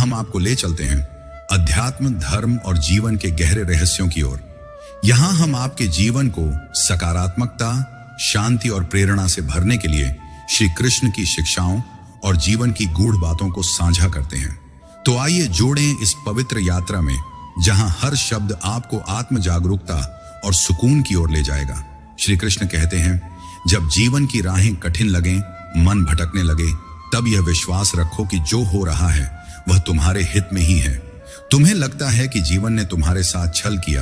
हम आपको ले चलते हैं अध्यात्म, धर्म और जीवन के गहरे रहस्यों की ओर। यहां हम आपके जीवन को सकारात्मकता, शांति और प्रेरणा से भरने के लिए श्री कृष्ण की शिक्षाओं और जीवन की गूढ़ बातों को साझा करते हैं। तो आइए जोड़ें इस पवित्र यात्रा में, जहां हर शब्द आपको आत्म जागरूकता और सुकून की ओर ले जाएगा। श्री कृष्ण कहते हैं, जब जीवन की राहें कठिन लगें, मन भटकने लगे, तब यह विश्वास रखो कि जो हो रहा है वह तुम्हारे हित में ही है। तुम्हें लगता है कि जीवन ने तुम्हारे साथ छल किया,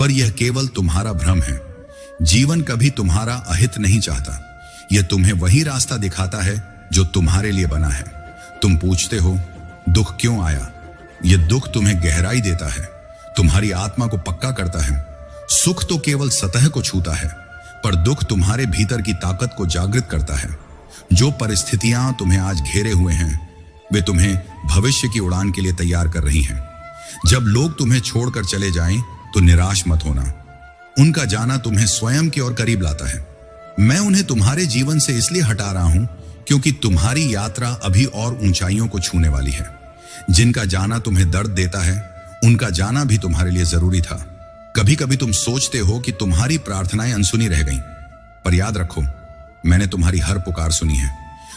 पर यह केवल तुम्हारा भ्रम है। जीवन कभी तुम्हारा अहित नहीं चाहता। यह तुम्हें वही रास्ता दिखाता है जो तुम्हारे लिए बना है। तुम पूछते हो, दुख क्यों आया? यह दुख तुम्हें गहराई देता है, तुम्हारी आत्मा को पक्का करता है। सुख तो केवल सतह को छूता है, पर दुख तुम्हारे भीतर की ताकत को जागृत करता है। जो परिस्थितियां तुम्हें आज घेरे हुए हैं, वे तुम्हें भविष्य की उड़ान के लिए तैयार कर रही हैं। जब लोग तुम्हें छोड़कर चले जाएं, तो निराश मत होना। उनका जाना तुम्हें स्वयं की ओर करीब लाता है। मैं उन्हें तुम्हारे जीवन से इसलिए हटा रहा हूं क्योंकि तुम्हारी यात्रा अभी और ऊंचाइयों को छूने वाली है। जिनका जाना तुम्हें दर्द देता है, उनका जाना भी तुम्हारे लिए जरूरी था। कभी कभी तुम सोचते हो कि तुम्हारी प्रार्थनाएं अनसुनी रह गईं, पर याद रखो, मैंने तुम्हारी हर पुकार सुनी है।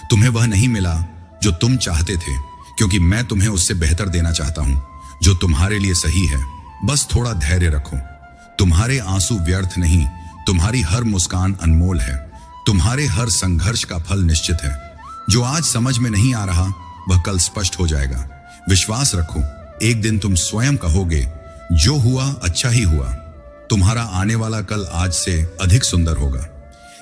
तुम्हें वह नहीं मिला जो तुम चाहते थे, क्योंकि मैं तुम्हें उससे बेहतर देना चाहता हूं जो तुम्हारे लिए सही है। बस थोड़ा धैर्य रखो। तुम्हारे आंसू व्यर्थ नहीं, तुम्हारी हर मुस्कान अनमोल है। तुम्हारे हर संघर्ष का फल निश्चित है। जो आज समझ में नहीं आ रहा, वह कल स्पष्ट हो जाएगा। विश्वास रखो, एक दिन तुम स्वयं कहोगे, जो हुआ अच्छा ही हुआ। तुम्हारा आने वाला कल आज से अधिक सुंदर होगा।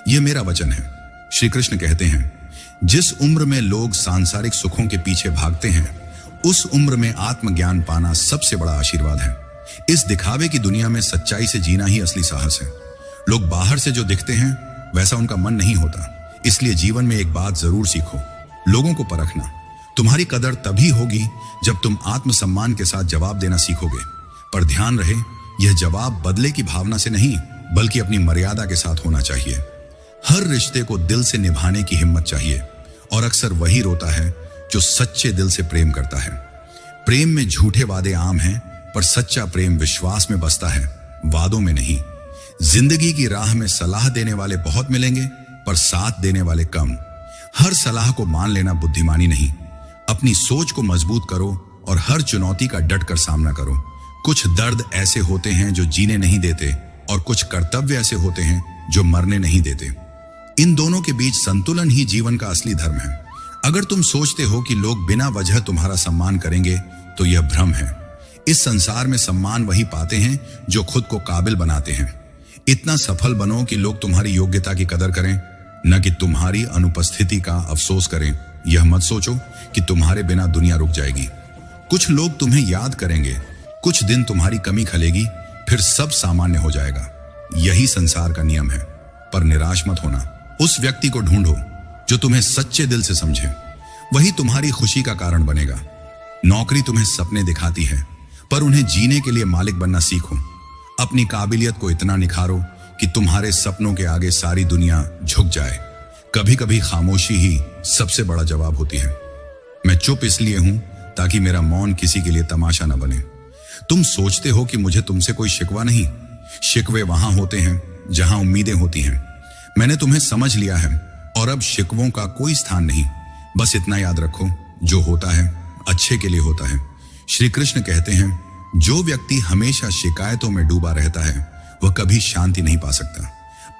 यह मेरा वचन है। श्री कृष्ण कहते हैं, जिस उम्र में लोग सांसारिक सुखों के पीछे भागते हैं, उस उम्र में आत्मज्ञान पाना सबसे बड़ा आशीर्वाद है। इस दिखावे की दुनिया में सच्चाई से जीना ही असली साहस है। लोग बाहर से जो दिखते हैं, वैसा उनका मन नहीं होता। इसलिए जीवन में एक बात जरूर सीखो, लोगों को परखना। तुम्हारी कदर तभी होगी जब तुम आत्मसम्मान के साथ जवाब देना सीखोगे। पर ध्यान रहे, यह जवाब बदले की भावना से नहीं, बल्कि अपनी मर्यादा के साथ होना चाहिए। हर रिश्ते को दिल से निभाने की हिम्मत चाहिए, और अक्सर वही रोता है जो सच्चे दिल से प्रेम करता है। प्रेम में झूठे वादे आम हैं, पर सच्चा प्रेम विश्वास में बसता है, वादों में नहीं। जिंदगी की राह में सलाह देने वाले बहुत मिलेंगे, पर साथ देने वाले कम। हर सलाह को मान लेना बुद्धिमानी नहीं। अपनी सोच को मजबूत करो और हर चुनौती का डट कर सामना करो। कुछ दर्द ऐसे होते हैं जो जीने नहीं देते, और कुछ कर्तव्य ऐसे होते हैं जो मरने नहीं देते। इन दोनों के बीच संतुलन ही जीवन का असली धर्म है। अगर तुम सोचते हो कि लोग बिना वजह तुम्हारा सम्मान करेंगे, तो यह भ्रम है। इस संसार में सम्मान वही पाते हैं जो खुद को काबिल बनाते हैं। इतना सफल बनो कि लोग तुम्हारी योग्यता की कदर करें, न कि तुम्हारी अनुपस्थिति का अफसोस करें। यह मत सोचो कि तुम्हारे बिना दुनिया रुक जाएगी। कुछ लोग तुम्हें याद करेंगे, कुछ दिन तुम्हारी कमी खलेगी, फिर सब सामान्य हो जाएगा। यही संसार का नियम है। पर निराश मत होना। उस व्यक्ति को ढूंढो जो तुम्हें सच्चे दिल से समझे। वही तुम्हारी खुशी का कारण बनेगा। नौकरी तुम्हें सपने दिखाती है, पर उन्हें जीने के लिए मालिक बनना सीखो। अपनी काबिलियत को इतना निखारो कि तुम्हारे सपनों के आगे सारी दुनिया झुक जाए। कभी कभी खामोशी ही सबसे बड़ा जवाब होती है। मैं चुप इसलिए हूं ताकि मेरा मौन किसी के लिए तमाशा न बने। तुम सोचते हो कि मुझे तुमसे कोई शिकवा नहीं। शिकवे वहां होते हैं जहां उम्मीदें होती हैं। मैंने तुम्हें समझ लिया है, और अब शिकवों का कोई स्थान नहीं। बस इतना याद रखो, जो होता है अच्छे के लिए होता है। श्री कृष्ण कहते हैं, जो व्यक्ति हमेशा शिकायतों में डूबा रहता है, वह कभी शांति नहीं पा सकता।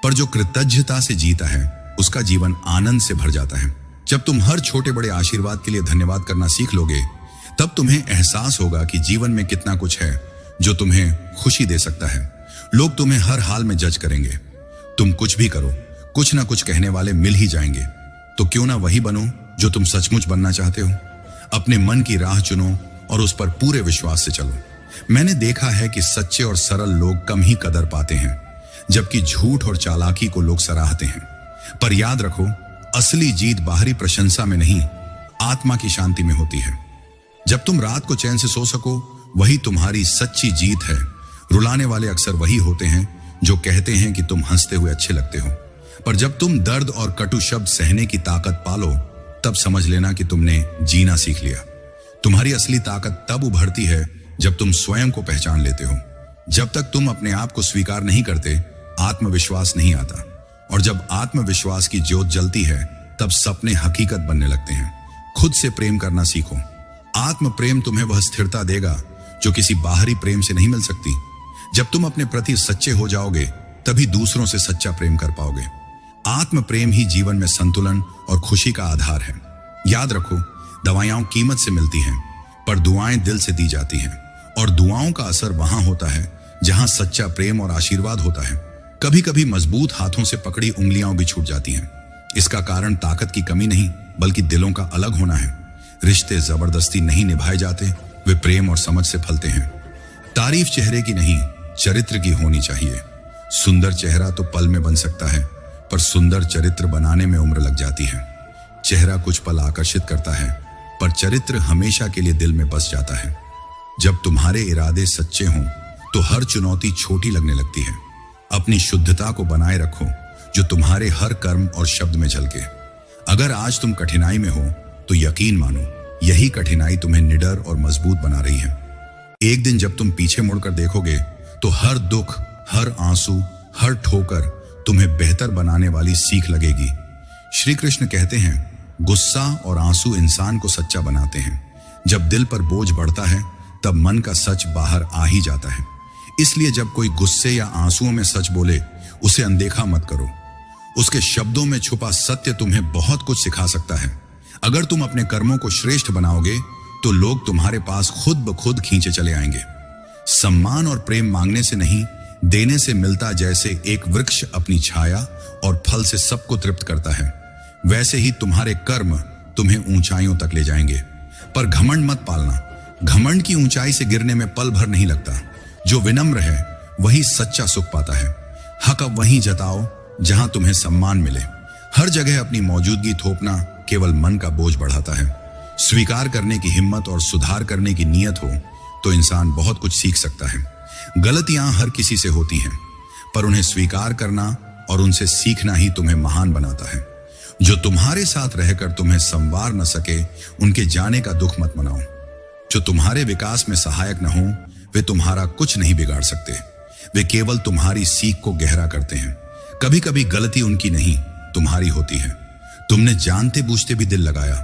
पर जो कृतज्ञता से जीता है, उसका जीवन आनंद से भर जाता है। जब तुम हर छोटे बड़े आशीर्वाद के लिए धन्यवाद करना सीख लोगे, तब तुम्हें एहसास होगा कि जीवन में कितना कुछ है जो तुम्हें खुशी दे सकता है। लोग तुम्हें हर हाल में जज करेंगे। तुम कुछ भी करो, कुछ ना कुछ कहने वाले मिल ही जाएंगे। तो क्यों ना वही बनो जो तुम सचमुच बनना चाहते हो। अपने मन की राह चुनो और उस पर पूरे विश्वास से चलो। मैंने देखा है कि सच्चे और सरल लोग कम ही कदर पाते हैं, जबकि झूठ और चालाकी को लोग सराहते हैं। पर याद रखो, असली जीत बाहरी प्रशंसा में नहीं, आत्मा की शांति में होती है। जब तुम रात को चैन से सो सको, वही तुम्हारी सच्ची जीत है। रुलाने वाले अक्सर वही होते हैं जो कहते हैं कि तुम हंसते हुए अच्छे लगते हो। पर जब तुम दर्द और कटु शब्द सहने की ताकत पालो, तब समझ लेना कि तुमने जीना सीख लिया। तुम्हारी असली ताकत तब उभरती है जब तुम स्वयं को पहचान लेते हो। जब तक तुम अपने आप को स्वीकार नहीं करते, आत्मविश्वास नहीं आता। और जब आत्मविश्वास की ज्योत जलती है, तब सपने हकीकत बनने लगते हैं। खुद से प्रेम करना सीखो। आत्म प्रेम तुम्हें वह स्थिरता देगा जो किसी बाहरी प्रेम से नहीं मिल सकती। जब तुम अपने प्रति सच्चे हो जाओगे, तभी दूसरों से सच्चा प्रेम कर पाओगे। आत्म प्रेम ही जीवन में संतुलन और खुशी का आधार है। याद रखो, दवाइयां कीमत से मिलती हैं, पर दुआएं दिल से दी जाती हैं। और दुआओं का असर वहां होता है जहां सच्चा प्रेम और आशीर्वाद होता है। कभी कभी मजबूत हाथों से पकड़ी उंगलियां भी छूट जाती हैं। इसका कारण ताकत की कमी नहीं, बल्कि दिलों का अलग होना है। रिश्ते जबरदस्ती नहीं निभाए जाते, वे प्रेम और समझ से फलते हैं। तारीफ चेहरे की नहीं, चरित्र की होनी चाहिए। सुंदर चेहरा तो पल में बन सकता है, पर सुंदर चरित्र बनाने में उम्र लग जाती है। चेहरा कुछ पल आकर्षित करता है, पर चरित्र हमेशा के लिए दिल में बस जाता है। जब तुम्हारे इरादे सच्चे हों, तो हर चुनौती छोटी लगने लगती है। अपनी शुद्धता को बनाए रखो, जो तुम्हारे हर कर्म और शब्द में झलके। अगर आज तुम कठिनाई में हो, तो यकीन मानो, यही कठिनाई तुम्हें निडर और मजबूत बना रही है। एक दिन जब तुम पीछे मुड़कर देखोगे, तो हर दुख, हर आंसू, हर ठोकर तुम्हें बेहतर बनाने वाली सीख लगेगी। श्री कृष्ण कहते हैं, गुस्सा और आंसू इंसान को सच्चा बनाते हैं। जब दिल पर बोझ बढ़ता है, तब मन का सच बाहर आ ही जाता है। इसलिए जब कोई गुस्से या आंसुओं में सच बोले, उसे अनदेखा मत करो। उसके शब्दों में छुपा सत्य तुम्हें बहुत कुछ सिखा सकता है। अगर तुम अपने कर्मों को श्रेष्ठ बनाओगे, तो लोग तुम्हारे पास खुद ब खुद खींचे चले आएंगे। सम्मान और प्रेम मांगने से नहीं, देने से मिलता। जैसे एक वृक्ष अपनी छाया और फल से सबको तृप्त करता है, वैसे ही तुम्हारे कर्म तुम्हें ऊंचाइयों तक ले जाएंगे। पर घमंड मत पालना। घमंड की ऊंचाई से गिरने में पल भर नहीं लगता। जो विनम्र है, वही सच्चा सुख पाता है। हक अब वहीं जताओ जहां तुम्हें सम्मान मिले। हर जगह अपनी मौजूदगी थोपना केवल मन का बोझ बढ़ाता है। स्वीकार करने की हिम्मत और सुधार करने की नीयत हो, तो इंसान बहुत कुछ सीख सकता है। गलतियां हर किसी से होती हैं, पर उन्हें स्वीकार करना और उनसे सीखना ही तुम्हें महान बनाता है। जो तुम्हारे साथ रहकर तुम्हें संवार न सके, उनके जाने का दुख मत मनाओ। जो तुम्हारे विकास में सहायक न हो, वे तुम्हारा कुछ नहीं बिगाड़ सकते। वे केवल तुम्हारी सीख को गहरा करते हैं। कभी कभी गलती उनकी नहीं, तुम्हारी होती है। तुमने जानते बूझते भी दिल लगाया,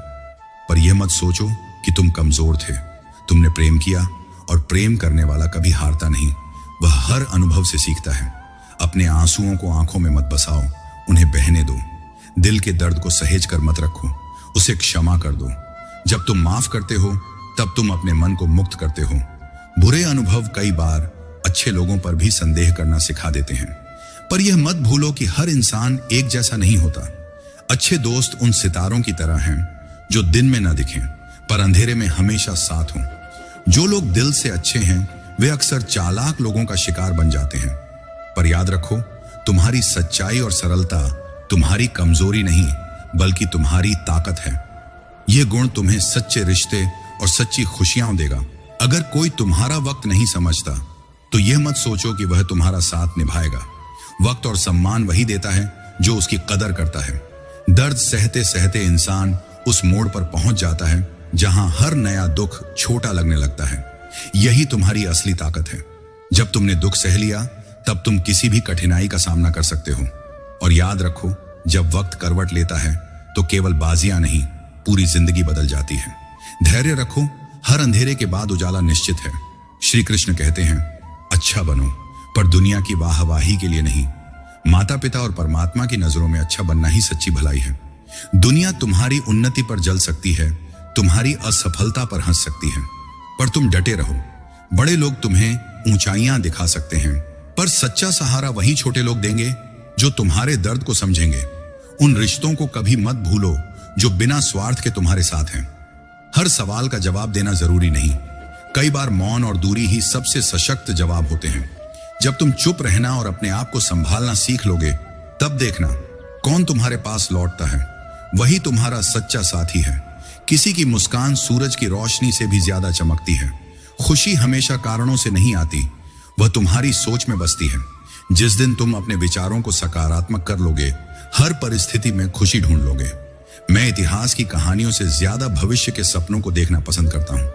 पर यह मत सोचो कि तुम कमजोर थे। तुमने प्रेम किया, और प्रेम करने वाला कभी हारता नहीं। वह हर अनुभव से सीखता है। अपने आंसुओं को आंखों में मत बसाओ, उन्हें बहने दो। दिल के दर्द को सहेज कर मत रखो, उसे क्षमा कर दो। जब तुम माफ करते हो, तब तुम अपने मन को मुक्त करते हो। बुरे अनुभव कई बार अच्छे लोगों पर भी संदेह करना सिखा देते हैं, पर यह मत भूलो कि हर इंसान एक जैसा नहीं होता। अच्छे दोस्त उन सितारों की तरह हैं जो दिन में न दिखें, पर अंधेरे में हमेशा साथ हों। जो लोग दिल से अच्छे हैं, वे अक्सर चालाक लोगों का शिकार बन जाते हैं। पर याद रखो, तुम्हारी सच्चाई और सरलता तुम्हारी कमजोरी नहीं, बल्कि तुम्हारी ताकत है। यह गुण तुम्हें सच्चे रिश्ते और सच्ची खुशियां देगा। अगर कोई तुम्हारा वक्त नहीं समझता, तो यह मत सोचो कि वह तुम्हारा साथ निभाएगा। वक्त और सम्मान वही देता है जो उसकी कदर करता है। दर्द सहते सहते इंसान उस मोड़ पर पहुंच जाता है जहां हर नया दुख छोटा लगने लगता है। यही तुम्हारी असली ताकत है। जब तुमने दुख सह लिया, तब तुम किसी भी कठिनाई का सामना कर सकते हो। और याद रखो, जब वक्त करवट लेता है, तो केवल बाजियां नहीं, पूरी जिंदगी बदल जाती है। धैर्य रखो, हर अंधेरे के बाद उजाला निश्चित है। श्री कृष्ण कहते हैं, अच्छा बनो, पर दुनिया की वाहवाही के लिए नहीं। माता पिता और परमात्मा की नजरों में अच्छा बनना ही सच्ची भलाई है। दुनिया तुम्हारी उन्नति पर जल सकती है, तुम्हारी असफलता पर हंस सकती है, पर तुम डटे रहो। बड़े लोग तुम्हें ऊंचाइयां दिखा सकते हैं, पर सच्चा सहारा वही छोटे लोग देंगे जो तुम्हारे दर्द को समझेंगे। उन रिश्तों को कभी मत भूलो जो बिना स्वार्थ के तुम्हारे साथ हैं। हर सवाल का जवाब देना जरूरी नहीं, कई बार मौन और दूरी ही सबसे सशक्त जवाब होते हैं। जब तुम चुप रहना और अपने आप को संभालना सीख लोगे, तब देखना कौन तुम्हारे पास लौटता है। वही तुम्हारा सच्चा साथी है। किसी की मुस्कान सूरज की रोशनी से भी ज्यादा चमकती है। खुशी हमेशा कारणों से नहीं आती, वह तुम्हारी सोच में बसती है। जिस दिन तुम अपने विचारों को सकारात्मक कर लोगे, हर परिस्थिति में खुशी ढूंढ लोगे। मैं इतिहास की कहानियों से ज्यादा भविष्य के सपनों को देखना पसंद करता हूं।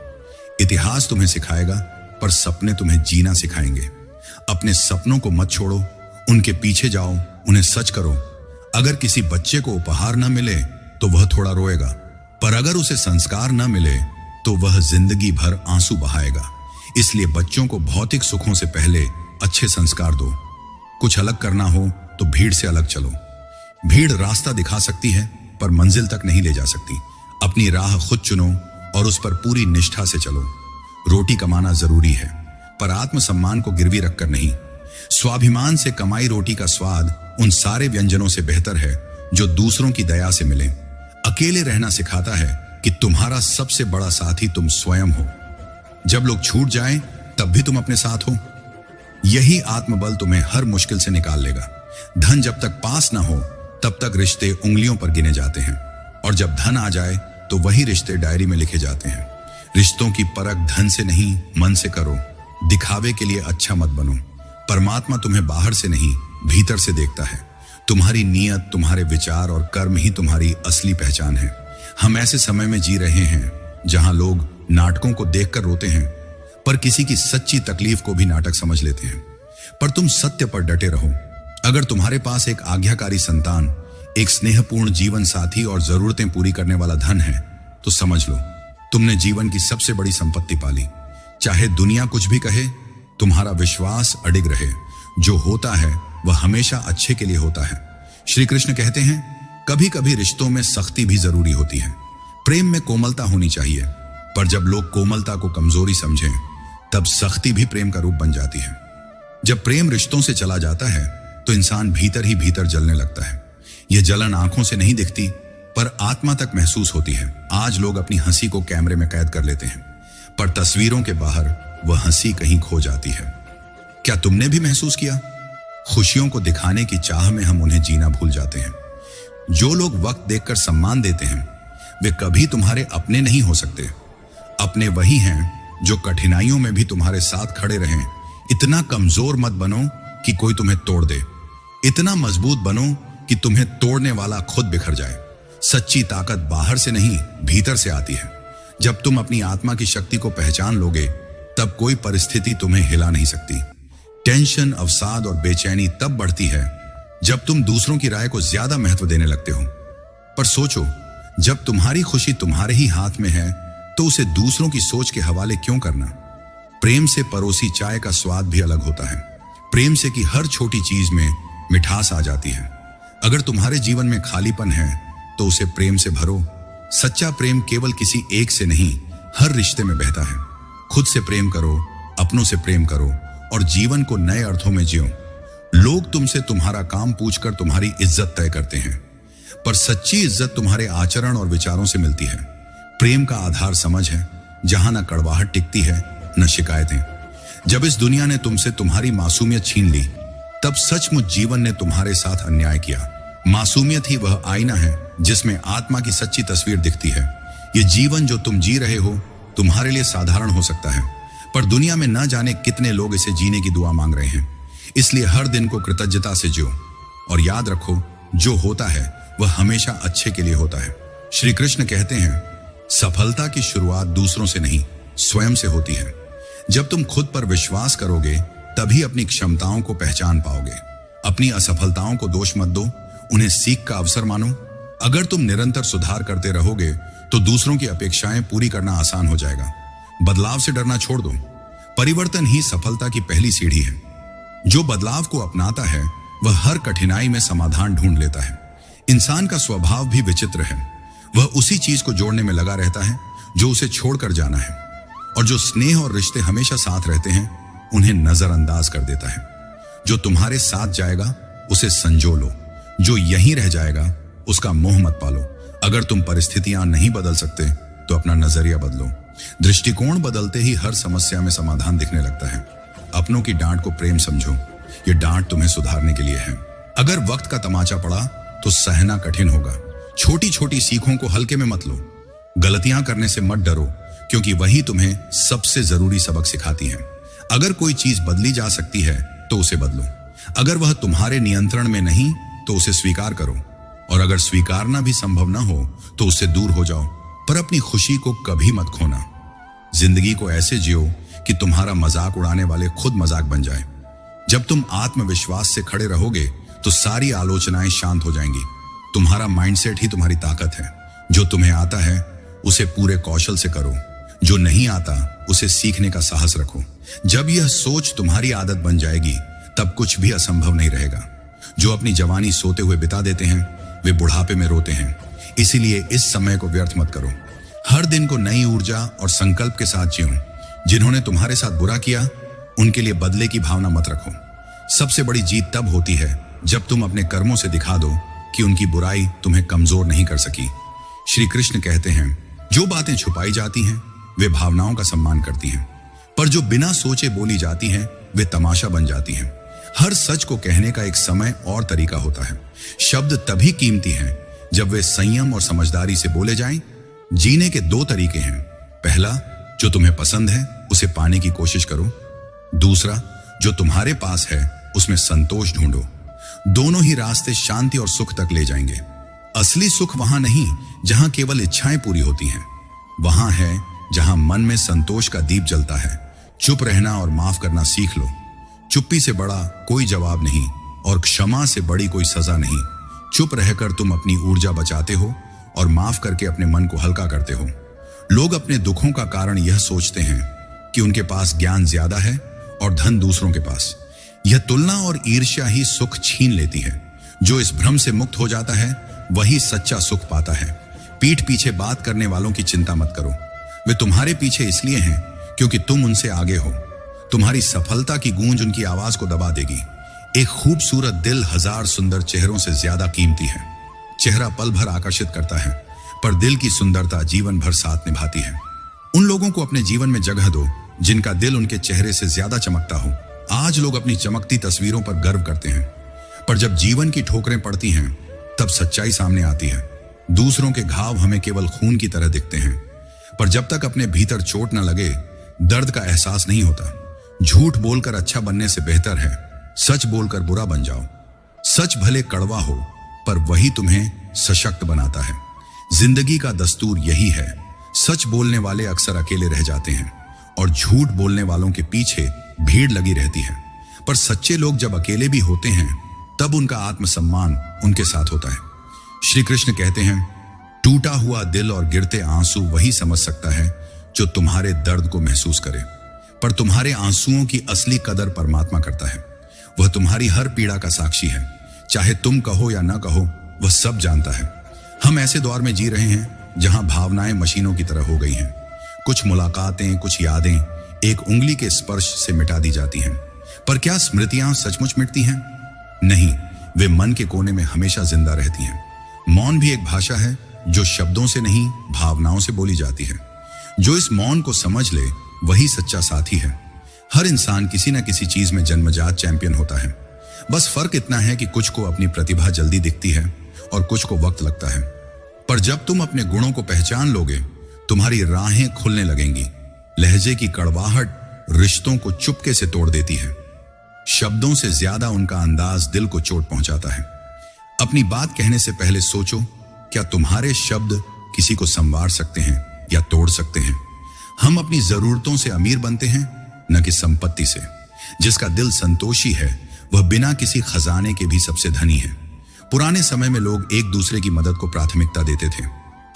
इतिहास तुम्हें सिखाएगा, पर सपने तुम्हें जीना सिखाएंगे। अपने सपनों को मत छोड़ो, उनके पीछे जाओ, उन्हें सच करो। अगर किसी बच्चे को उपहार न मिले तो वह थोड़ा रोएगा, पर अगर उसे संस्कार न मिले तो वह जिंदगी भर आंसू बहाएगा। इसलिए बच्चों को भौतिक सुखों से पहले अच्छे संस्कार दो। कुछ अलग करना हो तो भीड़ से अलग चलो। भीड़ रास्ता दिखा सकती है पर मंजिल तक नहीं ले जा सकती। अपनी राह खुद चुनो और उस पर पूरी निष्ठा से चलो। रोटी कमाना जरूरी है, पर आत्मसम्मान को गिरवी रखकर नहीं। स्वाभिमान से कमाई रोटी का स्वाद उन सारे व्यंजनों से बेहतर है जो दूसरों की दया से मिले। अकेले रहना सिखाता है कि तुम्हारा सबसे बड़ा साथी तुम स्वयं हो। जब लोग छूट जाएं, तब भी तुम अपने साथ हो। यही आत्मबल तुम्हें हर मुश्किल से निकाल लेगा। धन जब तक पास ना हो तब तक रिश्ते उंगलियों पर गिने जाते हैं, और जब धन आ जाए तो वही रिश्ते डायरी में लिखे जाते हैं। रिश्तों की परख धन से नहीं, मन से करो। दिखावे के लिए अच्छा मत बनो। परमात्मा तुम्हें बाहर से नहीं, भीतर से देखता है। तुम्हारी नीयत, तुम्हारे विचार और कर्म ही तुम्हारी असली पहचान है। हम ऐसे समय में जी रहे हैं जहां लोग नाटकों को देखकर रोते हैं, पर किसी की सच्ची तकलीफ को भी नाटक समझ लेते हैं। पर तुम सत्य पर डटे रहो। अगर तुम्हारे पास एक आज्ञाकारी संतान, एक स्नेहपूर्ण जीवन साथी और जरूरतें पूरी करने वाला धन है, तो समझ लो तुमने जीवन की सबसे बड़ी संपत्ति पाली। चाहे दुनिया कुछ भी कहे, तुम्हारा विश्वास अडिग रहे। जो होता है वह हमेशा अच्छे के लिए होता है। श्री कृष्ण कहते हैं, कभी कभी रिश्तों में सख्ती भी जरूरी होती है। प्रेम में कोमलता होनी चाहिए, पर जब लोग कोमलता को कमजोरी समझें, तब सख्ती भी प्रेम का रूप बन जाती है। जब प्रेम रिश्तों से चला जाता है तो इंसान भीतर ही भीतर जलने लगता है। यह जलन आंखों से नहीं दिखती, पर आत्मा तक महसूस होती है। आज लोग अपनी हंसी को कैमरे में कैद कर लेते हैं, पर तस्वीरों के बाहर वह हंसी कहीं खो जाती है। क्या तुमने भी महसूस किया? खुशियों को दिखाने की चाह में हम उन्हें जीना भूल जाते हैं। जो लोग वक्त देखकर सम्मान देते हैं, वे कभी तुम्हारे अपने नहीं हो सकते। अपने वही हैं जो कठिनाइयों में भी तुम्हारे साथ खड़े रहें। इतना कमजोर मत बनो कि कोई तुम्हें तोड़ दे। इतना मजबूत बनो कि तुम्हें तोड़ने वाला खुद बिखर जाए। सच्ची ताकत बाहर से नहीं, भीतर से आती है। जब तुम अपनी आत्मा की शक्ति को पहचान लोगे, तब कोई परिस्थिति तुम्हें हिला नहीं सकती। टेंशन, अवसाद और बेचैनी तब बढ़ती है जब तुम दूसरों की राय को ज्यादा महत्व देने लगते हो। पर सोचो, जब तुम्हारी खुशी तुम्हारे ही हाथ में है, तो उसे दूसरों की सोच के हवाले क्यों करना? प्रेम से परोसी चाय का स्वाद भी अलग होता है। प्रेम से की हर छोटी चीज में मिठास आ जाती है। अगर तुम्हारे जीवन में खालीपन है तो उसे प्रेम से भरो। सच्चा प्रेम केवल किसी एक से नहीं, हर रिश्ते में बहता है। खुद से प्रेम करो, अपनों से प्रेम करो और जीवन को नए अर्थों में जियो। लोग तुमसे तुम्हारा काम पूछकर तुम्हारी इज्जत तय करते हैं, पर सच्ची इज्जत तुम्हारे आचरण और विचारों से मिलती है। प्रेम का आधार समझ है, जहां न कड़वाहट टिकती है न शिकायतें। जब इस दुनिया ने तुमसे तुम्हारी मासूमियत छीन ली, तब सचमुच जीवन ने तुम्हारे साथ अन्याय किया। मासूमियत ही वह आईना है जिसमें आत्मा की सच्ची तस्वीर दिखती है। ये जीवन जो तुम जी रहे हो तुम्हारे लिए साधारण हो सकता है, पर दुनिया में न जाने कितने लोग इसे जीने की दुआ मांग रहे हैं। इसलिए हर दिन को कृतज्ञता से जियो और याद रखो, जो होता है वह हमेशा अच्छे के लिए होता है। श्री कृष्ण कहते हैं, सफलता की शुरुआत दूसरों से नहीं, स्वयं से होती है। जब तुम खुद पर विश्वास करोगे, तभी अपनी क्षमताओं को पहचान पाओगे। अपनी असफलताओं को दोष मत दो, उन्हें सीख का अवसर मानो। अगर तुम निरंतर सुधार करते रहोगे तो दूसरों की अपेक्षाएं पूरी करना आसान हो जाएगा। बदलाव से डरना छोड़ दो। परिवर्तन ही सफलता की पहली सीढ़ी है। जो बदलाव को अपनाता है वह हर कठिनाई में समाधान ढूंढ लेता है। इंसान का स्वभाव भी विचित्र है। वह उसी चीज को जोड़ने में लगा रहता है जो उसे छोड़कर जाना है, और जो स्नेह और रिश्ते हमेशा साथ रहते हैं उन्हें नजरअंदाज कर देता है। जो तुम्हारे साथ जाएगा उसे संजो लो, जो यहीं रह जाएगा उसका मोह मत पालो। अगर तुम परिस्थितियां नहीं बदल सकते तो अपना नजरिया बदलो। दृष्टिकोण बदलते ही हर समस्या में समाधान दिखने लगता है। अपनों की डांट को प्रेम समझो, ये डांट तुम्हें सुधारने के लिए है। अगर वक्त का तमाचा पड़ा तो सहना कठिन होगा। छोटी छोटी सीखों को हल्के में मत लो। गलतियां करने से मत डरो, क्योंकि वही तुम्हें सबसे जरूरी सबक सिखाती है। अगर कोई चीज बदली जा सकती है तो उसे बदलो। अगर वह तुम्हारे नियंत्रण में नहीं तो उसे स्वीकार करो। और अगर स्वीकारना भी संभव ना हो तो उससे दूर हो जाओ, पर अपनी खुशी को कभी मत खोना। जिंदगी को ऐसे जियो कि तुम्हारा मजाक उड़ाने वाले खुद मजाक बन जाए। जब तुम आत्मविश्वास से खड़े रहोगे तो सारी आलोचनाएं शांत हो जाएंगी। तुम्हारा माइंडसेट ही तुम्हारी ताकत है। जो तुम्हें आता है उसे पूरे कौशल से करो, जो नहीं आता उसे सीखने का साहस रखो। जब यह सोच तुम्हारी आदत बन जाएगी तब कुछ भी असंभव नहीं रहेगा। जो अपनी जवानी सोते हुए बिता देते हैं वे बुढ़ापे में रोते हैं। इसीलिए इस समय को व्यर्थ मत करो। हर दिन को नई ऊर्जा और संकल्प के साथ जियो। जिन्होंने तुम्हारे साथ बुरा किया उनके लिए बदले की भावना मत रखो। सबसे बड़ी जीत तब होती है जब तुम अपने कर्मों से दिखा दो कि उनकी बुराई तुम्हें कमजोर नहीं कर सकी। श्री कृष्ण कहते हैं, जो बातें छुपाई जाती हैं वे भावनाओं का सम्मान करती हैं, पर जो बिना सोचे बोली जाती हैं वे तमाशा बन जाती हैं। हर सच को कहने का एक समय और तरीका होता है। शब्द तभी कीमती हैं जब वे संयम और समझदारी से बोले जाएं। जीने के दो तरीके हैं। पहला, जो तुम्हें पसंद है उसे पाने की कोशिश करो। दूसरा, जो तुम्हारे पास है उसमें संतोष ढूंढो। दोनों ही रास्ते शांति और सुख तक ले जाएंगे। असली सुख वहां नहीं जहां केवल इच्छाएं पूरी होती हैं, वहां है जहां मन में संतोष का दीप जलता है। चुप रहना और माफ करना सीख लो। चुप्पी से बड़ा कोई जवाब नहीं और क्षमा से बड़ी कोई सजा नहीं। चुप रहकर तुम अपनी ऊर्जा बचाते हो और माफ करके अपने मन को हल्का करते हो। लोग अपने दुखों का कारण यह सोचते हैं कि उनके पास ज्ञान ज्यादा है और धन दूसरों के पास। यह तुलना और ईर्ष्या ही सुख छीन लेती है। जो इस भ्रम से मुक्त हो जाता है वही सच्चा सुख पाता है। पीठ पीछे बात करने वालों की चिंता मत करो। वे तुम्हारे पीछे इसलिए हैं क्योंकि तुम उनसे आगे हो। तुम्हारी सफलता की गूंज उनकी आवाज को दबा देगी। एक खूबसूरत दिल 1000 सुंदर चेहरों से ज्यादा कीमती है। चेहरा पल भर आकर्षित करता है, पर दिल की सुंदरता जीवन भर साथ निभाती है। उन लोगों को अपने जीवन में जगह दो जिनका दिल उनके चेहरे से ज्यादा चमकता हो। आज लोग अपनी चमकती तस्वीरों पर गर्व करते हैं, पर जब जीवन की ठोकरें पड़ती हैं तब सच्चाई सामने आती है। दूसरों के घाव हमें केवल खून की तरह दिखते हैं, पर जब तक अपने भीतर चोट न लगे दर्द का एहसास नहीं होता। झूठ बोलकर अच्छा बनने से बेहतर है सच बोलकर बुरा बन जाओ। सच भले कड़वा हो पर वही तुम्हें सशक्त बनाता है। जिंदगी का दस्तूर यही है। सच बोलने वाले अक्सर अकेले रह जाते हैं और झूठ बोलने वालों के पीछे भीड़ लगी रहती है। पर सच्चे लोग जब अकेले भी होते हैं तब उनका आत्मसम्मान उनके साथ होता है। श्री कृष्ण कहते हैं, टूटा हुआ दिल और गिरते आंसू वही समझ सकता है जो तुम्हारे दर्द को महसूस करे, पर तुम्हारे आंसुओं की असली कदर परमात्मा करता है। वह तुम्हारी हर पीड़ा का साक्षी है। चाहे तुम कहो या ना कहो वह सब जानता है। हम ऐसे दौर में जी रहे हैं जहां भावनाएं मशीनों की तरह हो गई हैं। कुछ मुलाकातें, कुछ यादें एक उंगली के स्पर्श से मिटा दी जाती हैं, पर क्या स्मृतियां सचमुच मिटती हैं? नहीं, वे मन के कोने में हमेशा जिंदा रहती हैं। मौन भी एक भाषा है जो शब्दों से नहीं भावनाओं से बोली जाती है। जो इस मौन को समझ ले वही सच्चा साथी है। हर इंसान किसी न किसी चीज में जन्मजात चैंपियन होता है। बस फर्क इतना है कि कुछ को अपनी प्रतिभा जल्दी दिखती है और कुछ को वक्त लगता है। पर जब तुम अपने गुणों को पहचान लोगे तुम्हारी राहें खुलने लगेंगी। लहजे की कड़वाहट रिश्तों को चुपके से तोड़ देती है। शब्दों से ज्यादा उनका अंदाज दिल को चोट पहुंचाता है। अपनी बात कहने से पहले सोचो, क्या तुम्हारे शब्द किसी को संवार सकते हैं या तोड़ सकते हैं? हम अपनी जरूरतों से अमीर बनते हैं न कि संपत्ति से। जिसका दिल संतोषी है वह बिना किसी खजाने के भी सबसे धनी है। पुराने समय में लोग एक दूसरे की मदद को प्राथमिकता देते थे।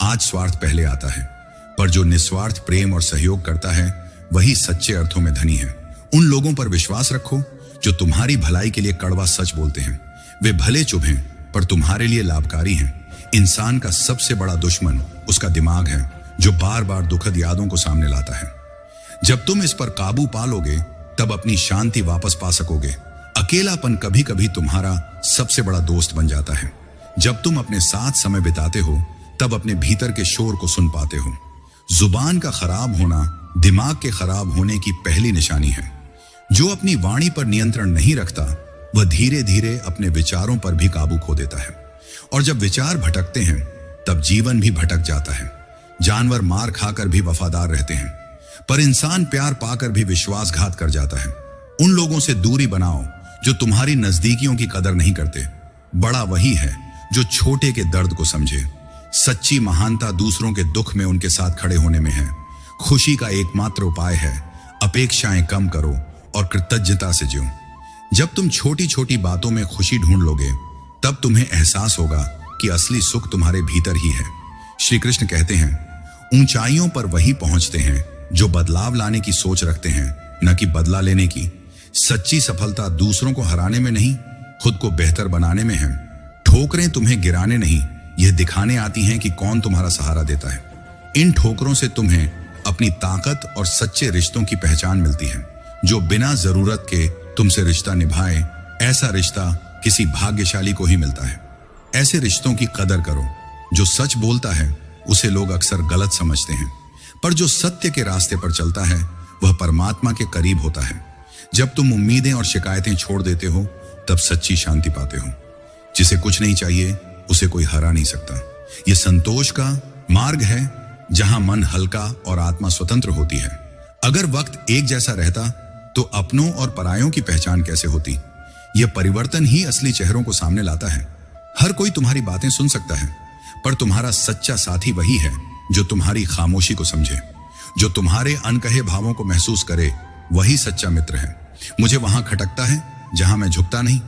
आज स्वार्थ पहले आता है, पर जो निस्वार्थ प्रेम और सहयोग करता है वही सच्चे अर्थों में धनी है। उन लोगों पर विश्वास रखो जो तुम्हारी भलाई के लिए कड़वा सच बोलते हैं। वे भले चुभ हैं पर तुम्हारे लिए लाभकारी हैं। इंसान का सबसे बड़ा दुश्मन उसका दिमाग है जो बार बार दुखद यादों को सामने लाता है। जब तुम इस पर काबू पा लोगे तब अपनी शांति वापस पा सकोगे। अकेलापन कभी कभी तुम्हारा सबसे बड़ा दोस्त बन जाता है। जब तुम अपने साथ समय बिताते हो तब अपने भीतर के शोर को सुन पाते हो। जुबान का खराब होना दिमाग के खराब होने की पहली निशानी है। जो अपनी वाणी पर नियंत्रण नहीं रखता वह धीरे धीरे अपने विचारों पर भी काबू खो देता है। और जब विचार भटकते हैं तब जीवन भी भटक जाता है। जानवर मार खाकर भी वफादार रहते हैं, पर इंसान प्यार पाकर भी विश्वासघात कर जाता है। उन लोगों से दूरी बनाओ जो तुम्हारी नजदीकियों की कदर नहीं करते। बड़ा वही है जो छोटे के दर्द को समझे। सच्ची महानता दूसरों के दुख में उनके साथ खड़े होने में है। खुशी का एकमात्र उपाय है अपेक्षाएं कम करो और कृतज्ञता से जियो। जब तुम छोटी छोटी बातों में खुशी ढूंढ लोगे, तब तुम्हें एहसास होगा कि असली सुख तुम्हारे भीतर ही है। श्री कृष्ण कहते हैं, ऊंचाइयों पर वही पहुंचते हैं जो बदलाव लाने की सोच रखते हैं, न कि बदला लेने की। सच्ची सफलता दूसरों को हराने में नहीं, खुद को बेहतर बनाने में है। ठोकरें तुम्हें गिराने नहीं, यह दिखाने आती हैं कि कौन तुम्हारा सहारा देता है। इन ठोकरों से तुम्हें अपनी ताकत और सच्चे रिश्तों की पहचान मिलती है। जो बिना जरूरत के तुमसे रिश्ता निभाए, ऐसा रिश्ता किसी भाग्यशाली को ही मिलता है। ऐसे रिश्तों की कदर करो। जो सच बोलता है उसे लोग अक्सर गलत समझते हैं, पर जो सत्य के रास्ते पर चलता है वह परमात्मा के करीब होता है। जब तुम उम्मीदें और शिकायतें छोड़ देते हो, तब सच्ची शांति पाते हो। जिसे कुछ नहीं चाहिए उसे कोई हरा नहीं सकता। यह संतोष का मार्ग है जहां मन हल्का और आत्मा स्वतंत्र होती है। अगर वक्त एक जैसा रहता तो अपनों और परायों की पहचान कैसे होती? यह परिवर्तन ही असली चेहरों को सामने लाता है। हर कोई तुम्हारी बातें सुन सकता है, पर तुम्हारा सच्चा साथी वही है जो तुम्हारी खामोशी को समझे। जो तुम्हारे अनकहे भावों को महसूस करे, वही सच्चा मित्र है। मुझे वहां खटकता है जहां मैं झुकता नहीं,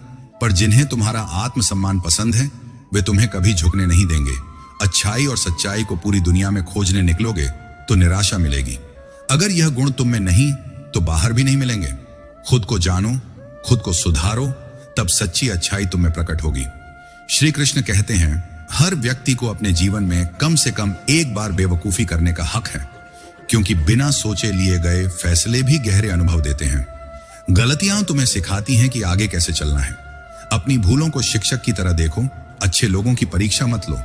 पर जिन्हें तुम्हारा आत्मसम्मान पसंद है वे तुम्हें कभी झुकने नहीं देंगे। अच्छाई और सच्चाई को पूरी दुनिया में खोजने निकलोगे तो निराशा मिलेगी। अगर यह गुण तुम में नहीं तो बाहर भी नहीं मिलेंगे। खुद को जानो, खुद को सुधारो, तब सच्ची अच्छाई तुम में प्रकट होगी। श्री कृष्ण कहते हैं, हर व्यक्ति को अपने जीवन में कम से कम एक बार बेवकूफी करने का हक है, क्योंकि बिना सोचे लिए गए फैसले भी गहरे अनुभव देते हैं। गलतियां तुम्हें सिखाती हैं कि आगे कैसे चलना है। अपनी भूलों को शिक्षक की तरह देखो। अच्छे लोगों की परीक्षा मत लो,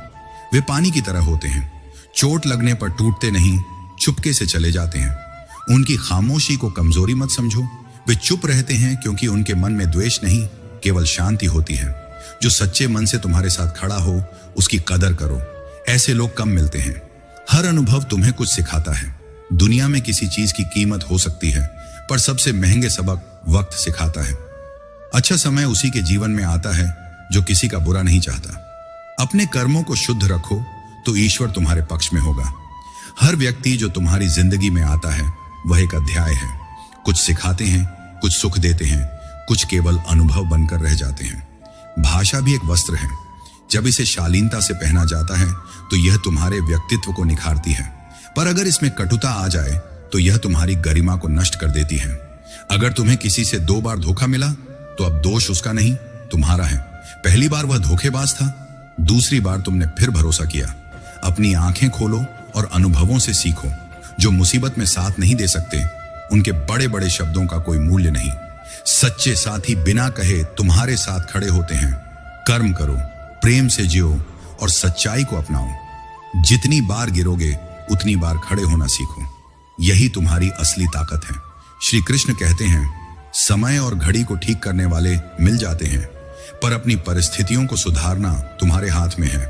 वे पानी की तरह होते हैं। चोट लगने पर टूटते नहीं, चुपके से चले जाते हैं। उनकी खामोशी को कमजोरी मत समझो। वे चुप रहते हैं क्योंकि उनके मन में द्वेष नहीं, केवल शांति होती है। जो सच्चे मन से तुम्हारे साथ खड़ा हो, उसकी कदर करो। ऐसे लोग कम मिलते हैं। हर अनुभव तुम्हें कुछ सिखाता है। दुनिया में किसी चीज की कीमत हो सकती है, पर सबसे महंगे सबक वक्त सिखाता है। अच्छा समय उसी के जीवन में आता है जो किसी का बुरा नहीं चाहता। अपने कर्मों को शुद्ध रखो तो ईश्वर तुम्हारे पक्ष में होगा। हर व्यक्ति जो तुम्हारी जिंदगी में आता है वह एक अध्याय है। कुछ सिखाते हैं, कुछ सुख देते हैं, कुछ केवल अनुभव बनकर रह जाते हैं। भाषा भी एक वस्त्र है। जब इसे शालीनता से पहना जाता है तो यह तुम्हारे व्यक्तित्व को निखारती है, पर अगर इसमें कटुता आ जाए तो यह तुम्हारी गरिमा को नष्ट कर देती है। अगर तुम्हें किसी से 2 बार धोखा मिला तो अब दोष उसका नहीं, तुम्हारा है। पहली बार वह धोखेबाज था, दूसरी बार तुमने फिर भरोसा किया। अपनी आंखें खोलो और अनुभवों से सीखो। जो मुसीबत में साथ नहीं दे सकते, उनके बड़े बड़े शब्दों का कोई मूल्य नहीं। सच्चे साथी बिना कहे तुम्हारे साथ खड़े होते हैं। कर्म करो, प्रेम से जियो और सच्चाई को अपनाओ। जितनी बार गिरोगे उतनी बार खड़े होना सीखो। यही तुम्हारी असली ताकत है। श्री कृष्ण कहते हैं, समय और घड़ी को ठीक करने वाले मिल जाते हैं, पर अपनी परिस्थितियों को सुधारना तुम्हारे हाथ में है।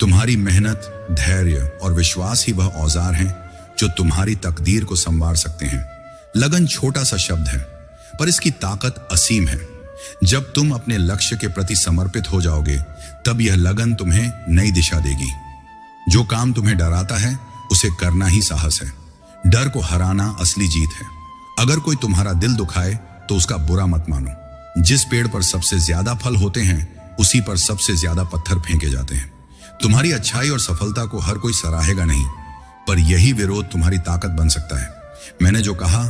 तुम्हारी मेहनत, धैर्य और विश्वास ही वह औजार हैं जो तुम्हारी तकदीर को संवार सकते हैं। लगन छोटा सा शब्द है, पर इसकी ताकत असीम है। जब तुम अपने लक्ष्य के प्रति समर्पित हो जाओगे, तब यह लगन तुम्हें नई दिशा देगी। जो काम तुम्हें डराता है उसे करना ही साहस है। डर को हराना असली जीत है। अगर कोई तुम्हारा दिल दुखाए तो उसका बुरा मत मानो। जिस पेड़ पर सबसे ज्यादा फल होते हैं, उसी पर सबसे ज्यादा पत्थर फेंके जाते हैं। तुम्हारी अच्छाई और सफलता को हर कोई सराहेगा नहीं, पर यही विरोध तुम्हारी ताकत बन सकता है। मैंने जो कहा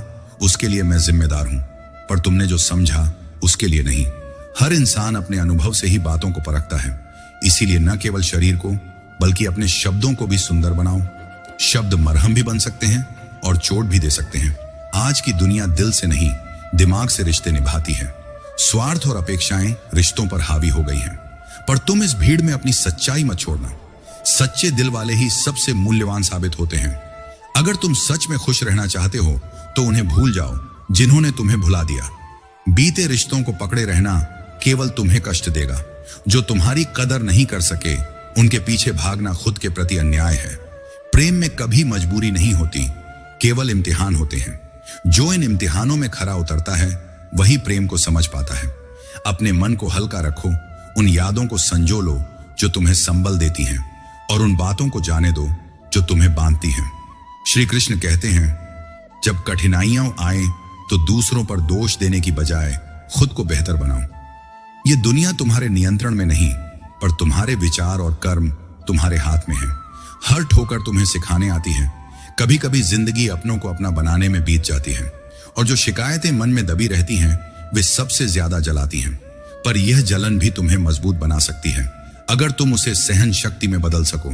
उसके लिए मैं जिम्मेदार हूं, पर तुमने जो समझा उसके लिए नहीं। हर इंसान अपने अनुभव से ही बातों को परखता है। इसीलिए न केवल शरीर को बल्कि अपने शब्दों को भी सुंदर बनाओ। शब्द मरहम भी बन सकते हैं और चोट भी दे सकते हैं। आज की दुनिया दिल से नहीं, दिमाग से रिश्ते निभाती है। स्वार्थ और अपेक्षाएं रिश्तों पर हावी हो गई हैं, पर तुम इस भीड़ में अपनी सच्चाई मत छोड़ना। सच्चे दिल वाले ही सबसे मूल्यवान साबित होते हैं। अगर तुम सच में खुश रहना चाहते हो तो उन्हें भूल जाओ जिन्होंने तुम्हें भुला दिया। बीते रिश्तों को पकड़े रहना केवल तुम्हें कष्ट देगा। जो तुम्हारी कदर नहीं कर सके, उनके पीछे भागना खुद के प्रति अन्याय है। प्रेम में कभी मजबूरी नहीं होती, केवल इम्तिहान होते हैं। जो इन इम्तिहानों में खरा उतरता है वही प्रेम को समझ पाता है। अपने मन को हल्का रखो। उन यादों को संजो लो जो तुम्हें संबल देती हैं, और उन बातों को जाने दो जो तुम्हें बांधती हैं। श्री कृष्ण कहते हैं, जब कठिनाइयां आए तो दूसरों पर दोष देने की बजाय खुद को बेहतर बनाओ। ये दुनिया तुम्हारे नियंत्रण में नहीं, पर तुम्हारे विचार और कर्म तुम्हारे हाथ में है। हर ठोकर तुम्हें सिखाने आती है। कभी कभी जिंदगी अपनों को अपना बनाने में बीत जाती है, और जो शिकायतें मन में दबी रहती हैं वे सबसे ज्यादा जलाती हैं। पर यह जलन भी तुम्हें मजबूत बना सकती है, अगर तुम उसे सहन शक्ति में बदल सको।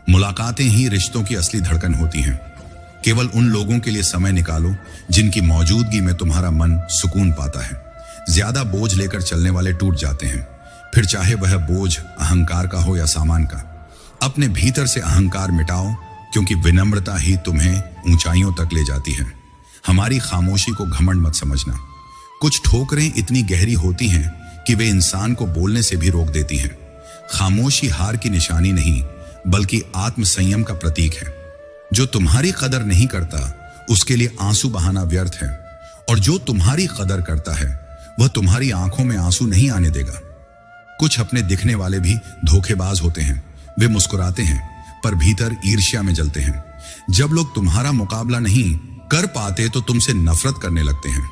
मुलाकातें ही रिश्तों की असली धड़कन होती हैं। केवल उन लोगों के लिए समय निकालो जिनकी मौजूदगी में तुम्हारा मन सुकून पाता है। ज्यादा बोझ लेकर चलने वाले टूट जाते हैं, फिर चाहे वह बोझ अहंकार का हो या सामान का। अपने भीतर से अहंकार मिटाओ, क्योंकि विनम्रता ही तुम्हें ऊंचाइयों तक ले जाती है। हमारी खामोशी को घमंड मत समझना। कुछ ठोकरें इतनी गहरी होती हैं कि वे इंसान को बोलने से भी रोक देती हैं। खामोशी हार की निशानी नहीं, बल्कि आत्मसंयम का प्रतीक है। जो तुम्हारी कदर नहीं करता उसके लिए आंसू बहाना व्यर्थ है, और जो तुम्हारी कदर करता है वह तुम्हारी आंखों में आंसू नहीं आने देगा। कुछ अपने दिखने वाले भी धोखेबाज होते हैं। वे मुस्कुराते हैं पर भीतर ईर्ष्या में जलते हैं। जब लोग तुम्हारा मुकाबला नहीं कर पाते तो तुमसे नफरत करने लगते हैं।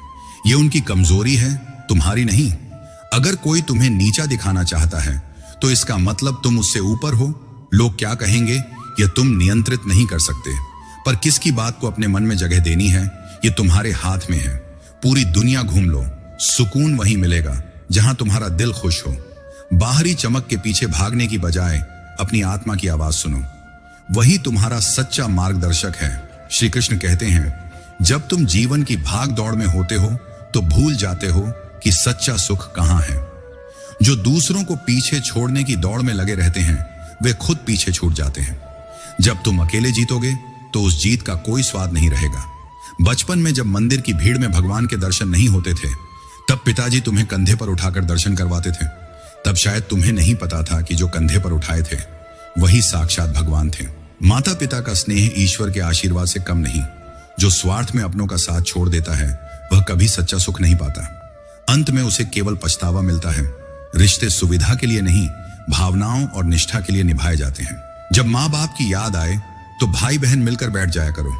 ये उनकी कमजोरी है, तुम्हारी नहीं। अगर कोई तुम्हें नीचा दिखाना चाहता है तो इसका मतलब तुम उससे ऊपर हो। लोग क्या कहेंगे यह तुम नियंत्रित नहीं कर सकते, पर किसकी बात को अपने मन में जगह देनी है ये तुम्हारे हाथ में है। पूरी दुनिया घूम लो, सुकून वहीं मिलेगा जहां तुम्हारा दिल खुश हो। बाहरी चमक के पीछे भागने की बजाय अपनी आत्मा की आवाज सुनो, वही तुम्हारा सच्चा मार्गदर्शक है। श्री कृष्ण कहते हैं, जब तुम जीवन की भाग दौड़ में होते हो तो भूल जाते हो कि सच्चा सुख कहां है। जो दूसरों को पीछे छोड़ने की दौड़ में लगे रहते हैं वे खुद पीछे छूट जाते हैं। जब तुम अकेले जीतोगे तो उस जीत का कोई स्वाद नहीं रहेगा। बचपन में जब मंदिर की भीड़ में भगवान के दर्शन नहीं होते थे, तब पिताजी तुम्हें कंधे पर उठाकर दर्शन करवाते थे। तब शायद तुम्हें नहीं पता था कि जो कंधे पर उठाए थे वही साक्षात भगवान थे। माता पिता का स्नेह ईश्वर के आशीर्वाद से कम नहीं। जो स्वार्थ में अपनों का साथ छोड़ देता है वह कभी सच्चा सुख नहीं पाता। अंत में उसे केवल पछतावा मिलता है। रिश्ते सुविधा के लिए नहीं, भावनाओं और निष्ठा के लिए निभाए जाते हैं। जब माँ बाप की याद आए तो भाई बहन मिलकर बैठ जाया करो।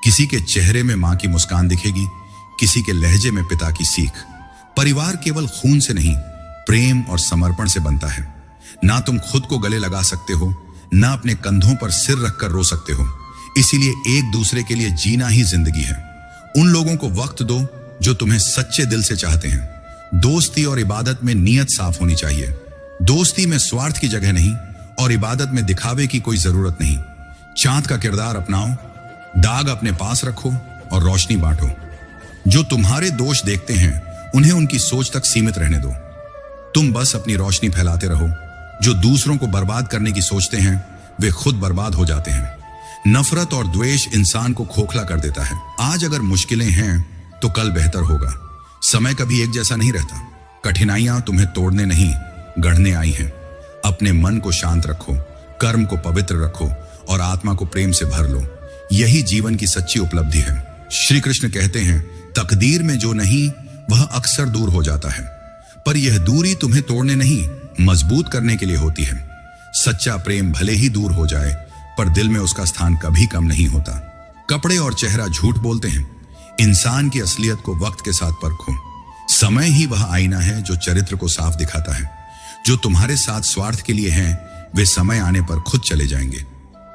किसी के चेहरे में माँ की मुस्कान दिखेगी, किसी के लहजे में पिता की सीख। परिवार केवल खून से नहीं, प्रेम और समर्पण से बनता है। ना तुम खुद को गले लगा सकते हो, ना अपने कंधों पर सिर रखकर रो सकते हो। इसीलिए एक दूसरे के लिए जीना ही जिंदगी है। उन लोगों को वक्त दो जो तुम्हें सच्चे दिल से चाहते हैं। दोस्ती और इबादत में नीयत साफ होनी चाहिए। दोस्ती में स्वार्थ की जगह नहीं, और इबादत में दिखावे की कोई जरूरत नहीं। चांद का किरदार अपनाओ, दाग अपने पास रखो और रोशनी बांटो। जो तुम्हारे दोष देखते हैं उन्हें उनकी सोच तक सीमित रहने दो। तुम बस अपनी रोशनी फैलाते रहो। जो दूसरों को बर्बाद करने की सोचते हैं वे खुद बर्बाद हो जाते हैं। नफरत और द्वेष इंसान को खोखला कर देता है। आज अगर मुश्किलें हैं तो कल बेहतर होगा। समय कभी एक जैसा नहीं रहता। कठिनाइयां तुम्हें तोड़ने नहीं, गढ़ने आई हैं। अपने मन को शांत रखो, कर्म को पवित्र रखो और आत्मा को प्रेम से भर लो। यही जीवन की सच्ची उपलब्धि है। श्री कृष्ण कहते हैं, तकदीर में जो नहीं वह अक्सर दूर हो जाता है, पर यह दूरी तुम्हें तोड़ने नहीं, मजबूत करने के लिए होती है। सच्चा प्रेम भले ही दूर हो जाए, पर दिल में उसका स्थान कभी कम नहीं होता। कपड़े और चेहरा झूठ बोलते हैं। इंसान की असलियत को वक्त के साथ परखो। समय ही वह आईना है जो चरित्र को साफ दिखाता है। जो तुम्हारे साथ स्वार्थ के लिए हैं वे समय आने पर खुद चले जाएंगे।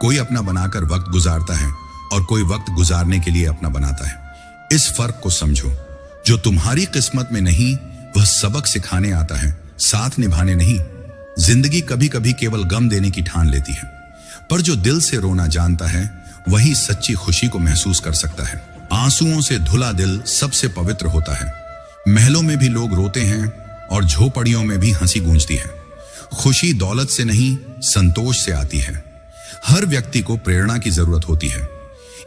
कोई अपना बनाकर वक्त गुजारता है और कोई वक्त गुजारने के लिए अपना बनाता है। इस फर्क को समझो। जो तुम्हारी किस्मत में नहीं वह सबक सिखाने आता है, साथ निभाने नहीं। जिंदगी कभी कभी केवल गम देने की ठान लेती है, पर जो दिल से रोना जानता है वही सच्ची खुशी को महसूस कर सकता है। आंसुओं से धुला दिल सबसे पवित्र होता है। महलों में भी लोग रोते हैं और झोपड़ियों में भी हंसी गूंजती है। खुशी दौलत से नहीं, संतोष से आती है। हर व्यक्ति को प्रेरणा की जरूरत होती है।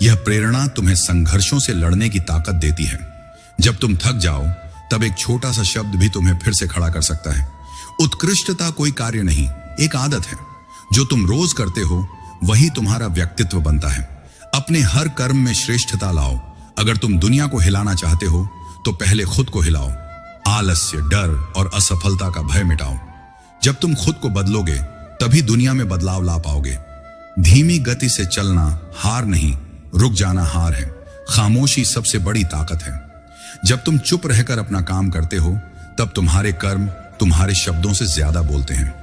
यह प्रेरणा तुम्हें संघर्षों से लड़ने की ताकत देती है। जब तुम थक जाओ तब एक छोटा सा शब्द भी तुम्हें फिर से खड़ा कर सकता है। उत्कृष्टता कोई कार्य नहीं, एक आदत है। जो तुम रोज करते हो वही तुम्हारा व्यक्तित्व बनता है। अपने हर कर्म में श्रेष्ठता लाओ। अगर तुम दुनिया को हिलाना चाहते हो तो पहले खुद को हिलाओ। आलस्य, डर और असफलता का भय मिटाओ। जब तुम खुद को बदलोगे तभी दुनिया में बदलाव ला पाओगे। धीमी गति से चलना हार नहीं, रुक जाना हार है। खामोशी सबसे बड़ी ताकत है। जब तुम चुप रहकर अपना काम करते हो तब तुम्हारे कर्म तुम्हारे शब्दों से ज्यादा बोलते हैं।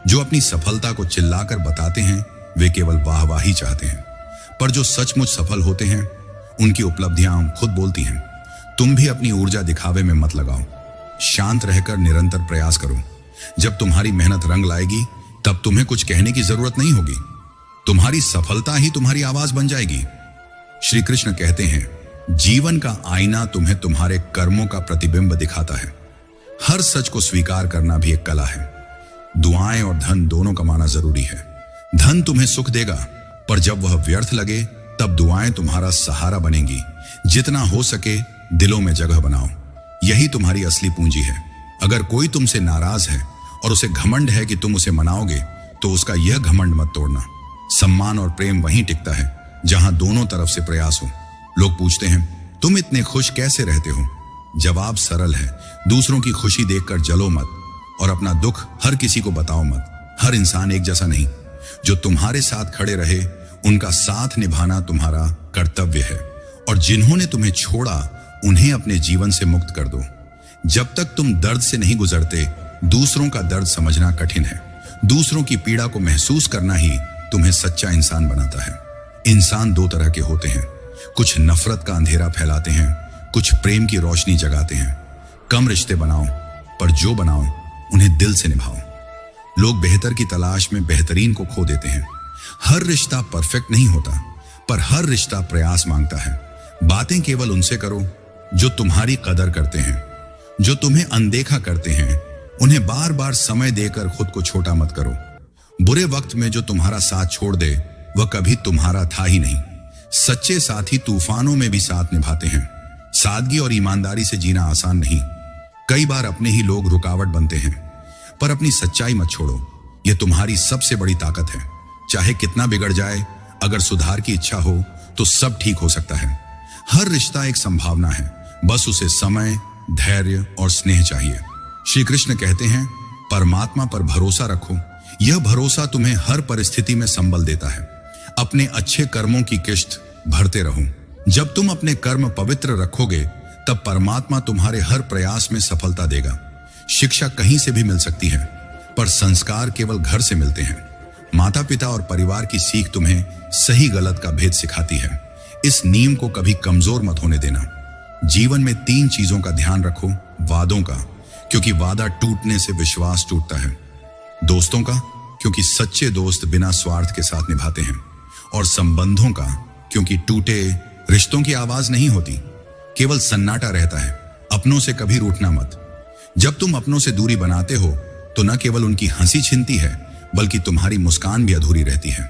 जो अपनी सफलता को चिल्लाकर बताते हैं वे केवल वाहवाही चाहते हैं, पर जो सचमुच सफल होते हैं उनकी उपलब्धियां खुद बोलती हैं। तुम भी अपनी ऊर्जा दिखावे में मत लगाओ, शांत रहकर निरंतर प्रयास करो। जब तुम्हारी मेहनत रंग लाएगी तब तुम्हें कुछ कहने की जरूरत नहीं होगी। तुम्हारी सफलता ही तुम्हारी आवाज बन जाएगी। श्री कृष्ण कहते हैं, जीवन का आईना तुम्हें तुम्हारे कर्मों का प्रतिबिंब दिखाता है। हर सच को स्वीकार करना भी एक कला है। दुआएं और धन दोनों कमाना जरूरी है। धन तुम्हें सुख देगा, पर जब वह व्यर्थ लगे तब दुआएं तुम्हारा सहारा बनेंगी। जितना हो सके दिलों में जगह बनाओ, यही तुम्हारी असली पूंजी है। अगर कोई तुमसे नाराज है और उसे घमंड है कि तुम उसे मनाओगे, तो उसका यह घमंड मत तोड़ना। सम्मान और प्रेम वहीं टिकता है जहां दोनों तरफ से प्रयास हो। लोग पूछते हैं, तुम इतने खुश कैसे रहते हो? जवाब सरल है, दूसरों की खुशी देखकर जलो मत और अपना दुख हर किसी को बताओ मत। हर इंसान एक जैसा नहीं। जो तुम्हारे साथ खड़े रहे उनका साथ निभाना तुम्हारा कर्तव्य है, और जिन्होंने तुम्हें छोड़ा उन्हें अपने जीवन से मुक्त कर दो। जब तक तुम दर्द से नहीं गुजरते, दूसरों का दर्द समझना कठिन है। दूसरों की पीड़ा को महसूस करना ही तुम्हें सच्चा इंसान बनाता है। इंसान दो तरह के होते हैं, कुछ नफरत का अंधेरा फैलाते हैं, कुछ प्रेम की रोशनी जगाते हैं। कम रिश्ते बनाओ, पर जो बनाओ उन्हें दिल से निभाओ। लोग बेहतर की तलाश में बेहतरीन को खो देते हैं। हर रिश्ता परफेक्ट नहीं होता, पर हर रिश्ता प्रयास मांगता है। बातें केवल उनसे करो जो तुम्हारी कदर करते हैं। जो तुम्हें अनदेखा करते हैं उन्हें बार बार समय देकर खुद को छोटा मत करो। बुरे वक्त में जो तुम्हारा साथ छोड़ दे वह कभी तुम्हारा था ही नहीं। सच्चे साथी तूफानों में भी साथ निभाते हैं। सादगी और ईमानदारी से जीना आसान नहीं। कई बार अपने ही लोग रुकावट बनते हैं, पर अपनी सच्चाई मत छोड़ो। यह तुम्हारी सबसे बड़ी ताकत है। चाहे कितना बिगड़ जाए, अगर सुधार की इच्छा हो तो सब ठीक हो सकता है। हर रिश्ता एक संभावना है, बस उसे समय, धैर्य और स्नेह चाहिए। श्री कृष्ण कहते हैं, परमात्मा पर भरोसा रखो। यह भरोसा तुम्हें हर परिस्थिति में संबल देता है। अपने अच्छे कर्मों की किश्त भरते रहो। जब तुम अपने कर्म पवित्र रखोगे तब परमात्मा तुम्हारे हर प्रयास में सफलता देगा। शिक्षा कहीं से भी मिल सकती है, पर संस्कार केवल घर से मिलते हैं। माता पिता और परिवार की सीख तुम्हें सही गलत का भेद सिखाती है। इस नीम को कभी कमजोर मत होने देना। जीवन में 3 चीजों का ध्यान रखो। वादों का, क्योंकि वादा टूटने से विश्वास टूटता है। दोस्तों का, क्योंकि सच्चे दोस्त बिना स्वार्थ के साथ निभाते हैं। और संबंधों का, क्योंकि टूटे रिश्तों की आवाज नहीं होती, केवल सन्नाटा रहता है। अपनों से कभी रूठना मत। जब तुम अपनों से दूरी बनाते हो तो न केवल उनकी हंसी छिनती है, बल्कि तुम्हारी मुस्कान भी अधूरी रहती है।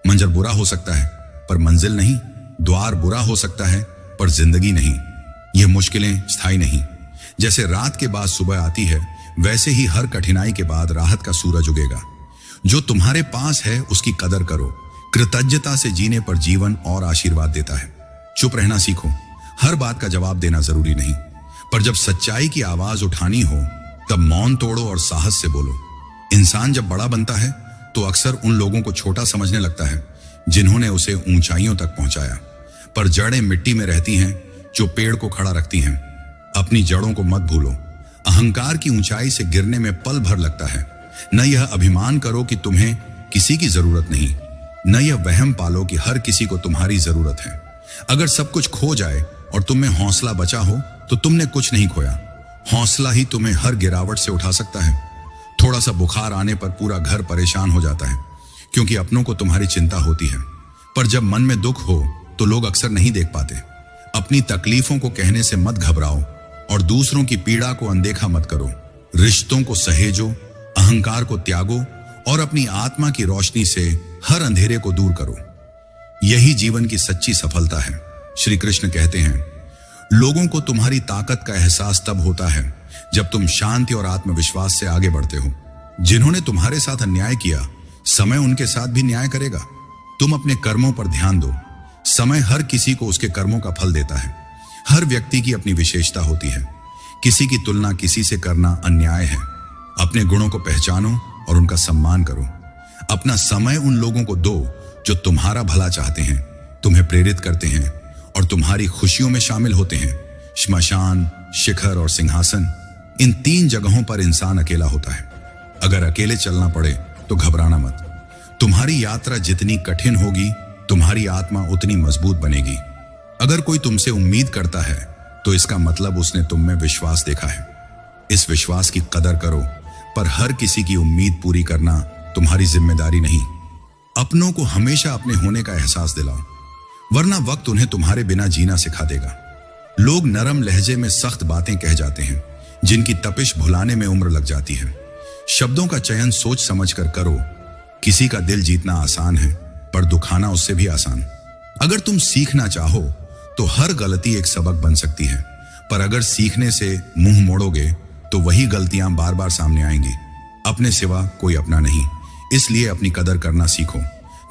मंजर बुरा हो सकता है पर मंजिल नहीं। द्वार बुरा हो सकता है पर जिंदगी नहीं। ये मुश्किलें स्थायी नहीं। जैसे रात के बाद सुबह आती है, वैसे ही हर कठिनाई के बाद राहत का सूरज उगेगा। जो तुम्हारे पास है उसकी कदर करो। कृतज्ञता से जीने पर जीवन और आशीर्वाद देता है। चुप रहना सीखो। हर बात का जवाब देना जरूरी नहीं, पर जब सच्चाई की आवाज उठानी हो तब मौन तोड़ो और साहस से बोलो। इंसान जब बड़ा बनता है तो अक्सर उन लोगों को छोटा समझने लगता है जिन्होंने उसे ऊंचाइयों तक पहुंचाया। पर जड़ें मिट्टी में रहती हैं जो पेड़ को खड़ा रखती हैं। अपनी जड़ों को मत भूलो। अहंकार की ऊंचाई से गिरने में पल भर लगता है। न यह अभिमान करो कि तुम्हें किसी की जरूरत नहीं, न यह वहम पालो कि हर किसी को तुम्हारी जरूरत है। अगर सब कुछ खो जाए और तुम में हौसला बचा हो तो तुमने कुछ नहीं खोया। हौसला ही तुम्हें हर गिरावट से उठा सकता है। थोड़ा सा बुखार आने पर पूरा घर परेशान हो जाता है, क्योंकि अपनों को तुम्हारी चिंता होती है। पर जब मन में दुख हो तो लोग अक्सर नहीं देख पाते। अपनी तकलीफों को कहने से मत घबराओ और दूसरों की पीड़ा को अनदेखा मत करो। रिश्तों को सहेजो, अहंकार को त्यागो और अपनी आत्मा की रोशनी से हर अंधेरे को दूर करो। यही जीवन की सच्ची सफलता है। श्री कृष्ण कहते हैं, लोगों को तुम्हारी ताकत का एहसास तब होता है जब तुम शांति और आत्मविश्वास से आगे बढ़ते हो। जिन्होंने तुम्हारे साथ अन्याय किया, समय उनके साथ भी न्याय करेगा। तुम अपने कर्मों पर ध्यान दो। समय हर किसी को उसके कर्मों का फल देता है। हर व्यक्ति की अपनी विशेषता होती है। किसी की तुलना किसी से करना अन्याय है। अपने गुणों को पहचानो और उनका सम्मान करो। अपना समय उन लोगों को दो जो तुम्हारा भला चाहते हैं, तुम्हें प्रेरित करते हैं और तुम्हारी खुशियों में शामिल होते हैं। श्मशान, शिखर और सिंहासन, इन 3 जगहों पर इंसान अकेला होता है। अगर अकेले चलना पड़े तो घबराना मत। तुम्हारी यात्रा जितनी कठिन होगी, तुम्हारी आत्मा उतनी मजबूत बनेगी। अगर कोई तुमसे उम्मीद करता है तो इसका मतलब उसने तुम में विश्वास देखा है। इस विश्वास की कदर करो, पर हर किसी की उम्मीद पूरी करना तुम्हारी जिम्मेदारी नहीं। अपनों को हमेशा अपने होने का एहसास दिलाओ, वरना वक्त उन्हें तुम्हारे बिना जीना सिखा देगा। लोग नरम लहजे में सख्त बातें कह जाते हैं, जिनकी तपिश भुलाने में उम्र लग जाती है। शब्दों का चयन सोच समझ कर करो। किसी का दिल जीतना आसान है, पर दुखाना उससे भी आसान। अगर तुम सीखना चाहो तो हर गलती एक सबक बन सकती है, पर अगर सीखने से मुंह मोड़ोगे तो वही गलतियां बार बार सामने आएंगी। अपने सिवा कोई अपना नहीं, इसलिए अपनी कदर करना सीखो।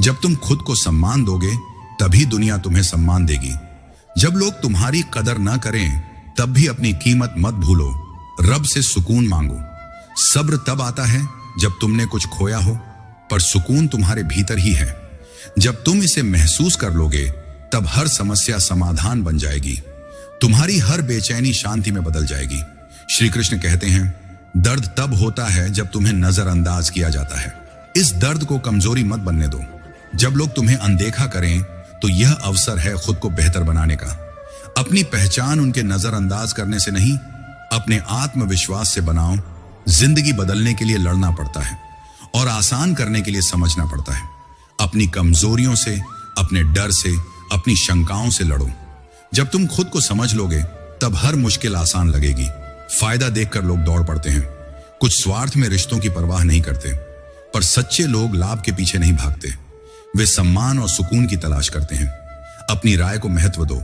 जब तुम खुद को सम्मान दोगे तभी दुनिया तुम्हें सम्मान देगी। जब लोग तुम्हारी कदर ना करें तब भी अपनी कीमत मत भूलो। रब से सुकून मांगो। सब्र तब आता है जब तुमने कुछ खोया हो, पर सुकून तुम्हारे भीतर ही है। जब तुम इसे महसूस कर लोगे तब हर समस्या समाधान बन जाएगी। तुम्हारी हर बेचैनी शांति में बदल जाएगी। श्री कृष्ण कहते हैं, दर्द तब होता है जब तुम्हें नजरअंदाज किया जाता है। इस दर्द को कमजोरी मत बनने दो। जब लोग तुम्हें अनदेखा करें तो यह अवसर है खुद को बेहतर बनाने का। अपनी पहचान उनके नजरअंदाज करने से नहीं, अपने आत्मविश्वास से बनाओ। जिंदगी बदलने के लिए लड़ना पड़ता है और आसान करने के लिए समझना पड़ता है। अपनी कमजोरियों से, अपने डर से, अपनी शंकाओं से लड़ो। जब तुम खुद को समझ लोगे तब हर मुश्किल आसान लगेगी। फायदा देखकर लोग दौड़ पड़ते हैं। कुछ स्वार्थ में रिश्तों की परवाह नहीं करते, पर सच्चे लोग लाभ के पीछे नहीं भागते। वे सम्मान और सुकून की तलाश करते हैं। अपनी राय को महत्व दो।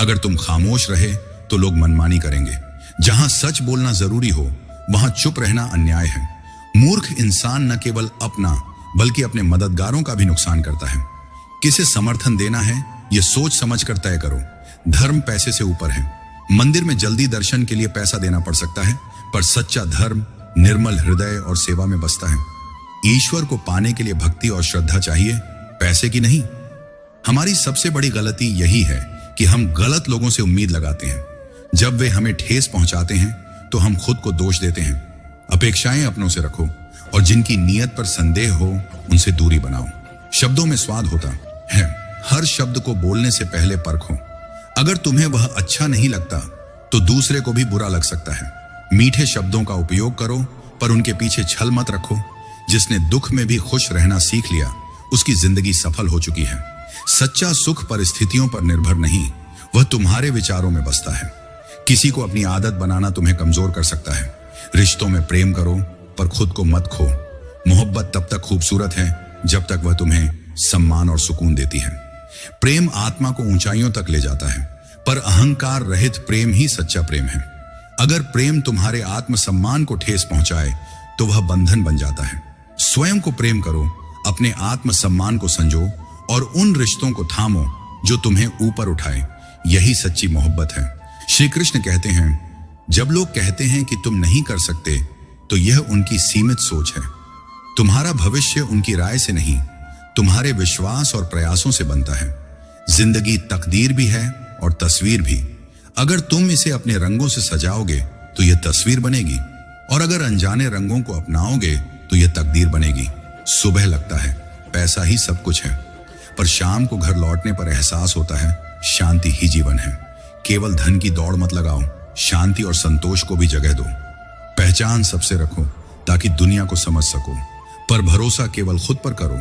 अगर तुम खामोश रहे तो लोग मनमानी करेंगे। जहां सच बोलना जरूरी हो वहां चुप रहना अन्याय है। मूर्ख इंसान न केवल अपना बल्कि अपने मददगारों का भी नुकसान करता है। किसे समर्थन देना है यह सोच समझ कर तय करो। धर्म पैसे से ऊपर है। मंदिर में जल्दी दर्शन के लिए पैसा देना पड़ सकता है, पर सच्चा धर्म निर्मल हृदय और सेवा में बसता है। ईश्वर को पाने के लिए भक्ति और श्रद्धा चाहिए, पैसे की नहीं। हमारी सबसे बड़ी गलती यही है कि हम गलत लोगों से उम्मीद लगाते हैं। जब वे हमें ठेस पहुंचाते हैं तो हम खुद को दोष देते हैं। अपेक्षाएं अपनों से रखो और जिनकी नीयत पर संदेह हो उनसे दूरी बनाओ। शब्दों में स्वाद होता है, हर शब्द को बोलने से पहले परखो। अगर तुम्हें वह अच्छा नहीं लगता तो दूसरे को भी बुरा लग सकता है। मीठे शब्दों का उपयोग करो, पर उनके पीछे छल मत रखो। जिसने दुख में भी खुश रहना सीख लिया उसकी जिंदगी सफल हो चुकी है। सच्चा सुख परिस्थितियों पर निर्भर नहीं, वह तुम्हारे विचारों में बसता है। किसी को अपनी आदत बनाना तुम्हें कमजोर कर सकता है। रिश्तों में प्रेम करो, पर खुद को मत खो। मोहब्बत तब तक खूबसूरत है जब तक वह तुम्हें सम्मान और सुकून देती है। प्रेम आत्मा को ऊंचाइयों तक ले जाता है, पर अहंकार रहित प्रेम ही सच्चा प्रेम है। अगर प्रेम तुम्हारे आत्मसम्मान को ठेस पहुंचाए तो वह बंधन बन जाता है। स्वयं को प्रेम करो, अपने आत्मसम्मान को संजो और उन रिश्तों को थामो जो तुम्हें ऊपर उठाए। यही सच्ची मोहब्बत है। श्री कृष्ण कहते हैं, जब लोग कहते हैं कि तुम नहीं कर सकते तो यह उनकी सीमित सोच है। तुम्हारा भविष्य उनकी राय से नहीं, तुम्हारे विश्वास और प्रयासों से बनता है। जिंदगी तकदीर भी है और तस्वीर भी। अगर तुम इसे अपने रंगों से सजाओगे तो यह तस्वीर बनेगी, और अगर अनजाने रंगों को अपनाओगे तो यह तकदीर बनेगी। सुबह लगता है पैसा ही सब कुछ है, पर शाम को घर लौटने पर एहसास होता है शांति ही जीवन है। केवल धन की दौड़ मत लगाओ, शांति और संतोष को भी जगह दो। पहचान सबसे रखो ताकि दुनिया को समझ सको, पर भरोसा केवल खुद पर करो।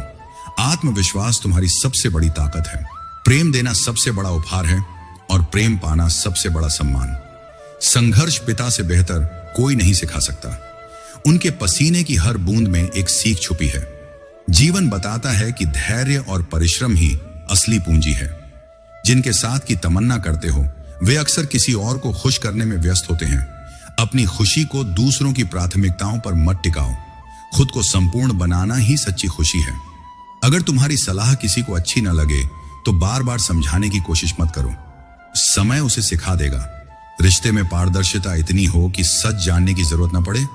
आत्मविश्वास तुम्हारी सबसे बड़ी ताकत है। प्रेम देना सबसे बड़ा उपहार है और प्रेम पाना सबसे बड़ा सम्मान। संघर्ष पिता से बेहतर कोई नहीं सिखा सकता। उनके पसीने की हर बूंद में एक सीख छुपी है। जीवन बताता है कि धैर्य और परिश्रम ही असली पूंजी है। जिनके साथ की तमन्ना करते हो वे अक्सर किसी और को खुश करने में व्यस्त होते हैं। अपनी खुशी को दूसरों की प्राथमिकताओं पर मत टिकाओ। खुद को संपूर्ण बनाना ही सच्ची खुशी है। अगर तुम्हारी सलाह किसी को अच्छी न लगे तो बार बार समझाने की कोशिश मत करो। समय उसे सिखा देगा। रिश्ते में पारदर्शिता इतनी हो कि सच जानने की जरूरत न पड़े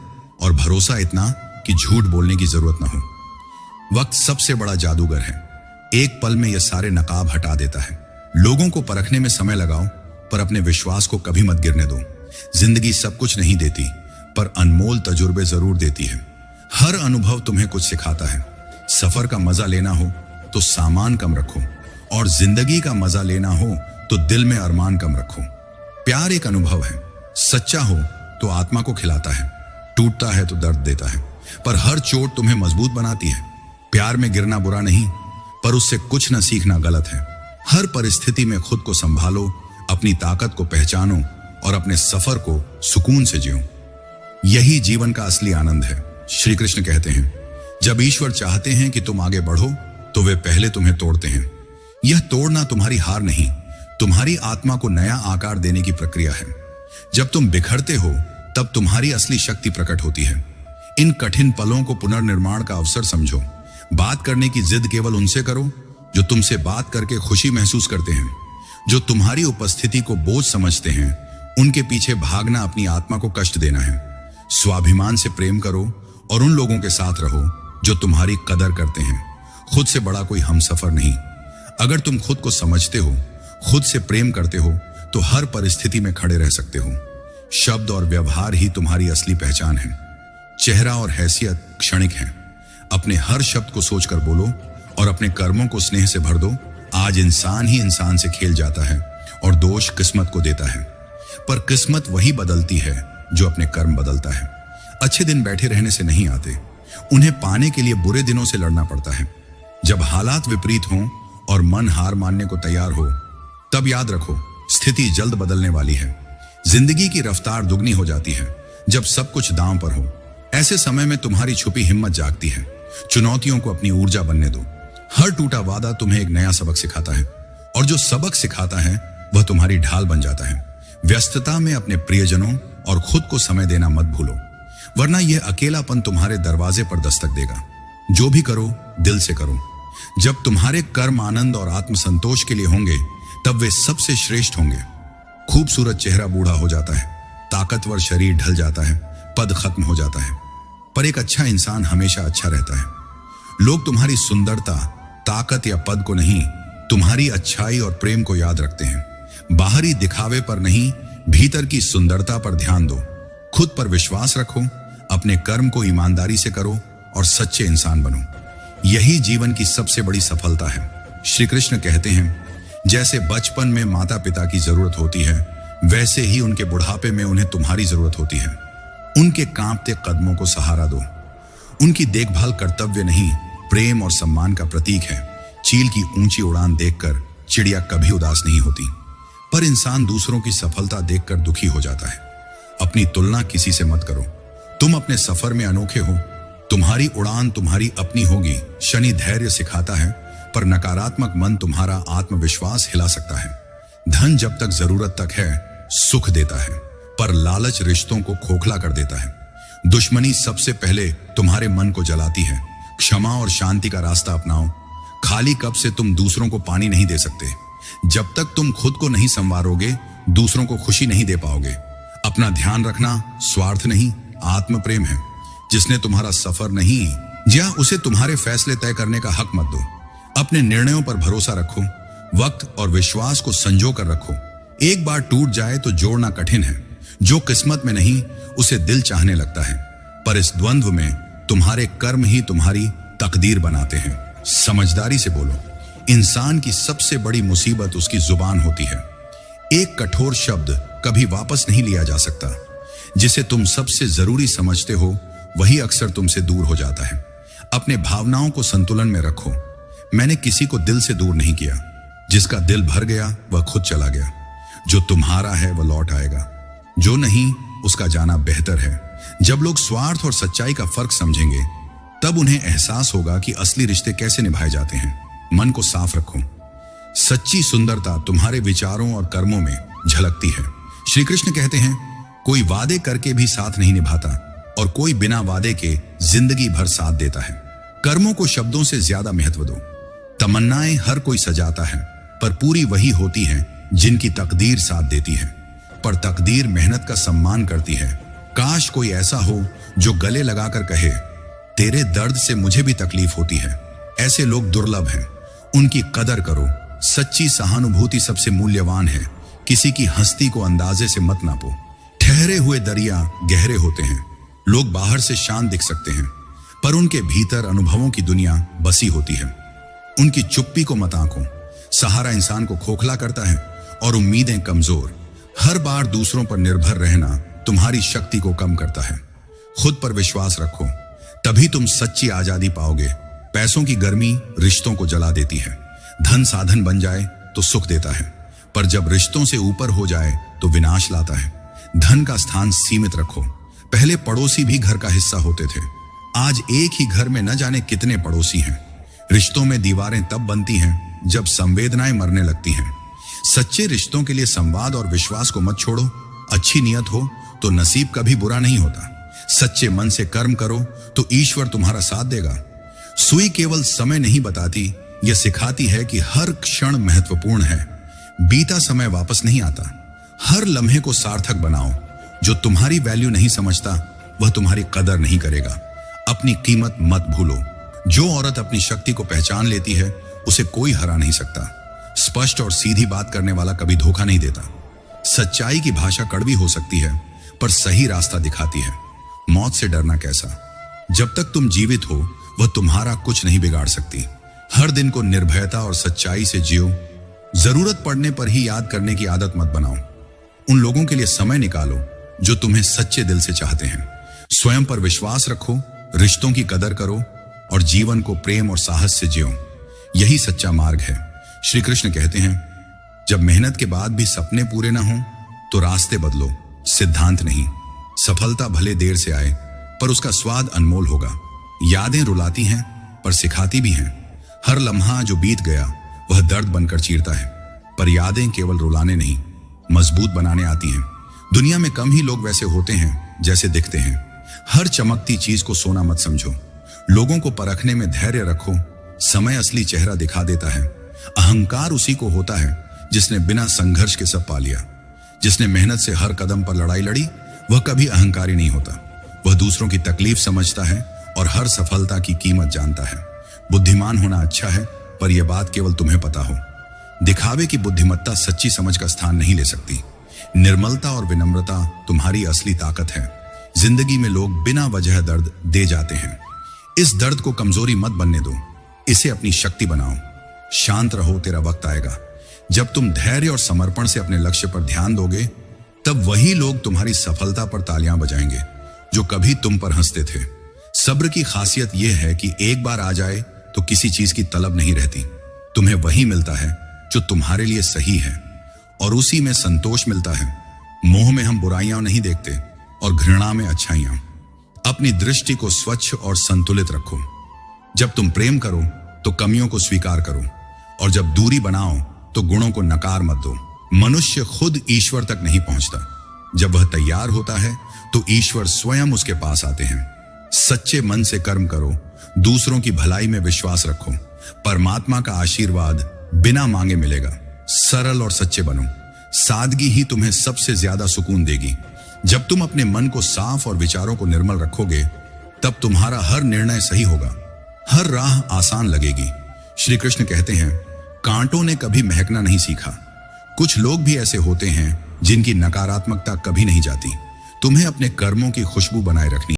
और भरोसा इतना कि झूठ बोलने की जरूरत न हो। वक्त सबसे बड़ा जादूगर है। एक पल में यह सारे नकाब हटा देता है। लोगों को परखने में समय लगाओ, पर अपने विश्वास को कभी मत गिरने दो। जिंदगी सब कुछ नहीं देती, पर अनमोल तजुर्बे जरूर देती है। हर अनुभव तुम्हें कुछ सिखाता है। सफर का मजा लेना हो तो सामान कम रखो, और जिंदगी का मजा लेना हो तो दिल में अरमान कम रखो। प्यार एक अनुभव है, सच्चा हो तो आत्मा को खिलाता है, टूटता है तो दर्द देता है, पर हर चोट तुम्हें मजबूत बनाती है। प्यार में गिरना बुरा नहीं, पर उससे कुछ न सीखना गलत है। हर परिस्थिति में खुद को संभालो, अपनी ताकत को पहचानो और अपने सफर को सुकून से जियो। यही जीवन का असली आनंद है। श्री कृष्ण कहते हैं, जब ईश्वर चाहते हैं कि तुम आगे बढ़ो तो वे पहले तुम्हें तोड़ते हैं। यह तोड़ना तुम्हारी हार नहीं, तुम्हारी आत्मा को नया आकार देने की प्रक्रिया है। जब तुम बिखरते हो तब तुम्हारी असली शक्ति प्रकट होती है। इन कठिन पलों को पुनर्निर्माण का अवसर समझो। बात करने की जिद केवल उनसे करो जो तुमसे बात करके खुशी महसूस करते हैं। जो तुम्हारी उपस्थिति को बोझ समझते हैं, उनके पीछे भागना अपनी आत्मा को कष्ट देना है। स्वाभिमान से प्रेम करो और उन लोगों के साथ रहो जो तुम्हारी कदर करते हैं। खुद से बड़ा कोई हमसफर नहीं। अगर तुम खुद को समझते हो, खुद से प्रेम करते हो, तो हर परिस्थिति में खड़े रह सकते हो। शब्द और व्यवहार ही तुम्हारी असली पहचान है। चेहरा और हैसियत क्षणिक है। अपने हर शब्द को सोचकर बोलो और अपने कर्मों को स्नेह से भर दो। आज इंसान ही इंसान से खेल जाता है और दोष किस्मत को देता है, पर किस्मत वही बदलती है जो अपने कर्म बदलता है। अच्छे दिन बैठे रहने से नहीं आते, उन्हें पाने के लिए बुरे दिनों से लड़ना पड़ता है। जब हालात विपरीत हों और मन हार मानने को तैयार हो, तब याद रखो स्थिति जल्द बदलने वाली है। जिंदगी की रफ्तार दुगनी हो जाती है जब सब कुछ दांव पर हो। ऐसे समय में तुम्हारी छुपी हिम्मत जागती है। चुनौतियों को अपनी ऊर्जा बनने दो। हर टूटा वादा तुम्हें एक नया सबक सिखाता है, और जो सबक सिखाता है वह तुम्हारी ढाल बन जाता है। व्यस्तता में अपने प्रियजनों और खुद को समय देना मत भूलो, वरना यह अकेलापन तुम्हारे दरवाजे पर दस्तक देगा। जो भी करो दिल से करो। जब तुम्हारे कर्म आनंद और आत्मसंतोष के लिए होंगे, तब वे सबसे श्रेष्ठ होंगे। खूबसूरत चेहरा बूढ़ा हो जाता है, ताकतवर शरीर ढल जाता है, पद खत्म हो जाता है, पर एक अच्छा इंसान हमेशा अच्छा रहता है। लोग तुम्हारी सुंदरता, ताकत या पद को नहीं, तुम्हारी अच्छाई और प्रेम को याद रखते हैं। बाहरी दिखावे पर नहीं, भीतर की सुंदरता पर ध्यान दो। खुद पर विश्वास रखो, अपने कर्म को ईमानदारी से करो और सच्चे इंसान बनो। यही जीवन की सबसे बड़ी सफलता है। श्री कृष्ण कहते हैं, जैसे बचपन में माता पिता की जरूरत होती है, वैसे ही उनके बुढ़ापे में उन्हें तुम्हारी जरूरत होती है। उनके कांपते कदमों को सहारा दो। उनकी देखभाल कर्तव्य नहीं, प्रेम और सम्मान का प्रतीक है। चील की ऊंची उड़ान देखकर चिड़िया कभी उदास नहीं होती, पर इंसान दूसरों की सफलता देखकर दुखी हो जाता है। अपनी तुलना किसी से मत करो। तुम अपने सफर में अनोखे हो। तुम्हारी उड़ान तुम्हारी अपनी होगी। शनि धैर्य सिखाता है, पर नकारात्मक मन तुम्हारा आत्मविश्वास हिला सकता है। धन जब तक जरूरत तक है सुख देता है, पर लालच रिश्तों को खोखला कर देता है। दुश्मनी सबसे पहले तुम्हारे मन को जलाती है। क्षमा और शांति का रास्ता अपनाओ। खाली कप से तुम दूसरों को पानी नहीं दे सकते। जब तक तुम खुद को नहीं संवारोगे, दूसरों को खुशी नहीं दे पाओगे। अपना ध्यान रखना स्वार्थ नहीं, आत्म प्रेम है। जिसने तुम्हारा सफर नहीं या उसे तुम्हारे फैसले तय करने का हक मत दो। अपने निर्णयों पर भरोसा रखो। वक्त और विश्वास को संजो कर रखो। एक बार टूट जाए तो जोड़ना कठिन है। जो किस्मत में नहीं, उसे दिल चाहने लगता है, पर इस द्वंद्व में तुम्हारे कर्म ही तुम्हारी तकदीर बनाते हैं। समझदारी से बोलो। इंसान की सबसे बड़ी मुसीबत उसकी जुबान होती है। एक कठोर शब्द कभी वापस नहीं लिया जा सकता। जिसे तुम सबसे जरूरी समझते हो, वही अक्सर तुमसे दूर हो जाता है। अपने भावनाओं को संतुलन में रखो। मैंने किसी को दिल से दूर नहीं किया। जिसका दिल भर गया वह खुद चला गया। जो तुम्हारा है वह लौट आएगा, जो नहीं उसका जाना बेहतर है। जब लोग स्वार्थ और सच्चाई का फर्क समझेंगे, तब उन्हें एहसास होगा कि असली रिश्ते कैसे निभाए जाते हैं। मन को साफ रखो। सच्ची सुंदरता तुम्हारे विचारों और कर्मों में झलकती है। श्री कृष्ण कहते हैं, कोई वादे करके भी साथ नहीं निभाता और कोई बिना वादे के जिंदगी भर साथ देता है। कर्मों को शब्दों से ज्यादा महत्व दो। तमन्नाएं हर कोई सजाता है, पर पूरी वही होती है जिनकी तकदीर साथ देती है। पर तकदीर मेहनत का सम्मान करती है। काश कोई ऐसा हो जो गले लगाकर कहे, तेरे दर्द से मुझे भी तकलीफ होती है। ऐसे लोग दुर्लभ हैं, उनकी कदर करो। सच्ची सहानुभूति सबसे मूल्यवान है। किसी की हस्ती को अंदाजे से मत नापो। ठहरे हुए दरिया गहरे होते हैं। लोग बाहर से शांत दिख सकते हैं, पर उनके भीतर अनुभवों की दुनिया बसी होती है। उनकी चुप्पी को मत आंको। सहारा इंसान को खोखला करता है और उम्मीदें कमजोर। हर बार दूसरों पर निर्भर रहना तुम्हारी शक्ति को कम करता है। खुद पर विश्वास रखो, तभी तुम सच्ची आजादी पाओगे। पैसों की गर्मी रिश्तों को जला देती है। धन साधन बन जाए तो सुख देता है, पर जब रिश्तों से ऊपर हो जाए तो विनाश लाता है। धन का स्थान सीमित रखो। पहले पड़ोसी भी घर का हिस्सा होते थे, आज एक ही घर में न जाने कितने पड़ोसी हैं। रिश्तों में दीवारें तब बनती हैं जब संवेदनाएं मरने लगती हैं। सच्चे रिश्तों के लिए संवाद और विश्वास को मत छोड़ो। अच्छी नियत हो तो नसीब कभी बुरा नहीं होता। सच्चे मन से कर्म करो तो ईश्वर तुम्हारा साथ देगा। सुई केवल समय नहीं बताती, यह सिखाती है कि हर क्षण महत्वपूर्ण है। बीता समय वापस नहीं आता। हर लम्हे को सार्थक बनाओ। जो तुम्हारी वैल्यू नहीं समझता वह तुम्हारी कदर नहीं करेगा। अपनी कीमत मत भूलो। जो औरत अपनी शक्ति को पहचान लेती है उसे कोई हरा नहीं सकता। स्पष्ट और सीधी बात करने वाला कभी धोखा नहीं देता। सच्चाई की भाषा कड़वी हो सकती है, पर सही रास्ता दिखाती है। मौत से डरना कैसा? जब तक तुम जीवित हो वह तुम्हारा कुछ नहीं बिगाड़ सकती। हर दिन को निर्भयता और सच्चाई से जियो। जरूरत पड़ने पर ही याद करने की आदत मत बनाओ। उन लोगों के लिए समय निकालो जो तुम्हें सच्चे दिल से चाहते हैं। स्वयं पर विश्वास रखो, रिश्तों की कदर करो और जीवन को प्रेम और साहस से जियो। यही सच्चा मार्ग है। श्री कृष्ण कहते हैं, जब मेहनत के बाद भी सपने पूरे ना हो तो रास्ते बदलो, सिद्धांत नहीं। सफलता भले देर से आए पर उसका स्वाद अनमोल होगा। यादें रुलाती हैं पर सिखाती भी हैं। हर लम्हा जो बीत गया वह दर्द बनकर चीरता है, पर यादें केवल रुलाने नहीं मजबूत बनाने आती हैं। दुनिया में कम ही लोग वैसे होते हैं जैसे दिखते हैं। हर चमकती चीज को सोना मत समझो। लोगों को परखने में धैर्य रखो। समय असली चेहरा दिखा देता है। अहंकार उसी को होता है जिसने बिना संघर्ष के सब पा लिया। जिसने मेहनत से हर कदम पर लड़ाई लड़ी वह कभी अहंकारी नहीं होता। वह दूसरों की तकलीफ समझता है और हर सफलता की कीमत जानता है। बुद्धिमान होना अच्छा है, पर यह बात केवल तुम्हें पता हो। दिखावे की बुद्धिमत्ता सच्ची समझ का स्थान नहीं ले सकती। निर्मलता और विनम्रता तुम्हारी असली ताकत है। जिंदगी में लोग बिना वजह दर्द दे जाते हैं। इस दर्द को कमजोरी मत बनने दो, इसे अपनी शक्ति बनाओ। शांत रहो, तेरा वक्त आएगा। जब तुम धैर्य और समर्पण से अपने लक्ष्य पर ध्यान दोगे, तब वही लोग तुम्हारी सफलता पर तालियां बजाएंगे जो कभी तुम पर हंसते थे। सब्र की खासियत यह है कि एक बार आ जाए तो किसी चीज की तलब नहीं रहती। तुम्हें वही मिलता है जो तुम्हारे लिए सही है और उसी में संतोष मिलता है। मोह में हम बुराइयां नहीं देखते और घृणा में अच्छाइयां। अपनी दृष्टि को स्वच्छ और संतुलित रखो। जब तुम प्रेम करो तो कमियों को स्वीकार करो, और जब दूरी बनाओ तो गुणों को नकार मत दो। मनुष्य खुद ईश्वर तक नहीं पहुंचता। जब वह तैयार होता है तो ईश्वर स्वयं उसके पास आते हैं। सच्चे मन से कर्म करो। दूसरों की भलाई में विश्वास रखो। परमात्मा का आशीर्वाद बिना मांगे मिलेगा। सरल और सच्चे बनो। सादगी ही तुम्हें सबसे ज्यादा सुकून देगी। जब तुम अपने मन को साफ और विचारों को निर्मल रखोगे, तब तुम्हारा हर निर्णय सही होगा। हर राह आसान लगेगी। श्री कृष्ण कहते हैं, कांटों ने कभी महकना नहीं सीखा। कुछ लोग भी ऐसे होते हैं जिनकी नकारात्मकता कभी नहीं जाती। तुम्हें अपने कर्मों की खुशबू बनाए रखनी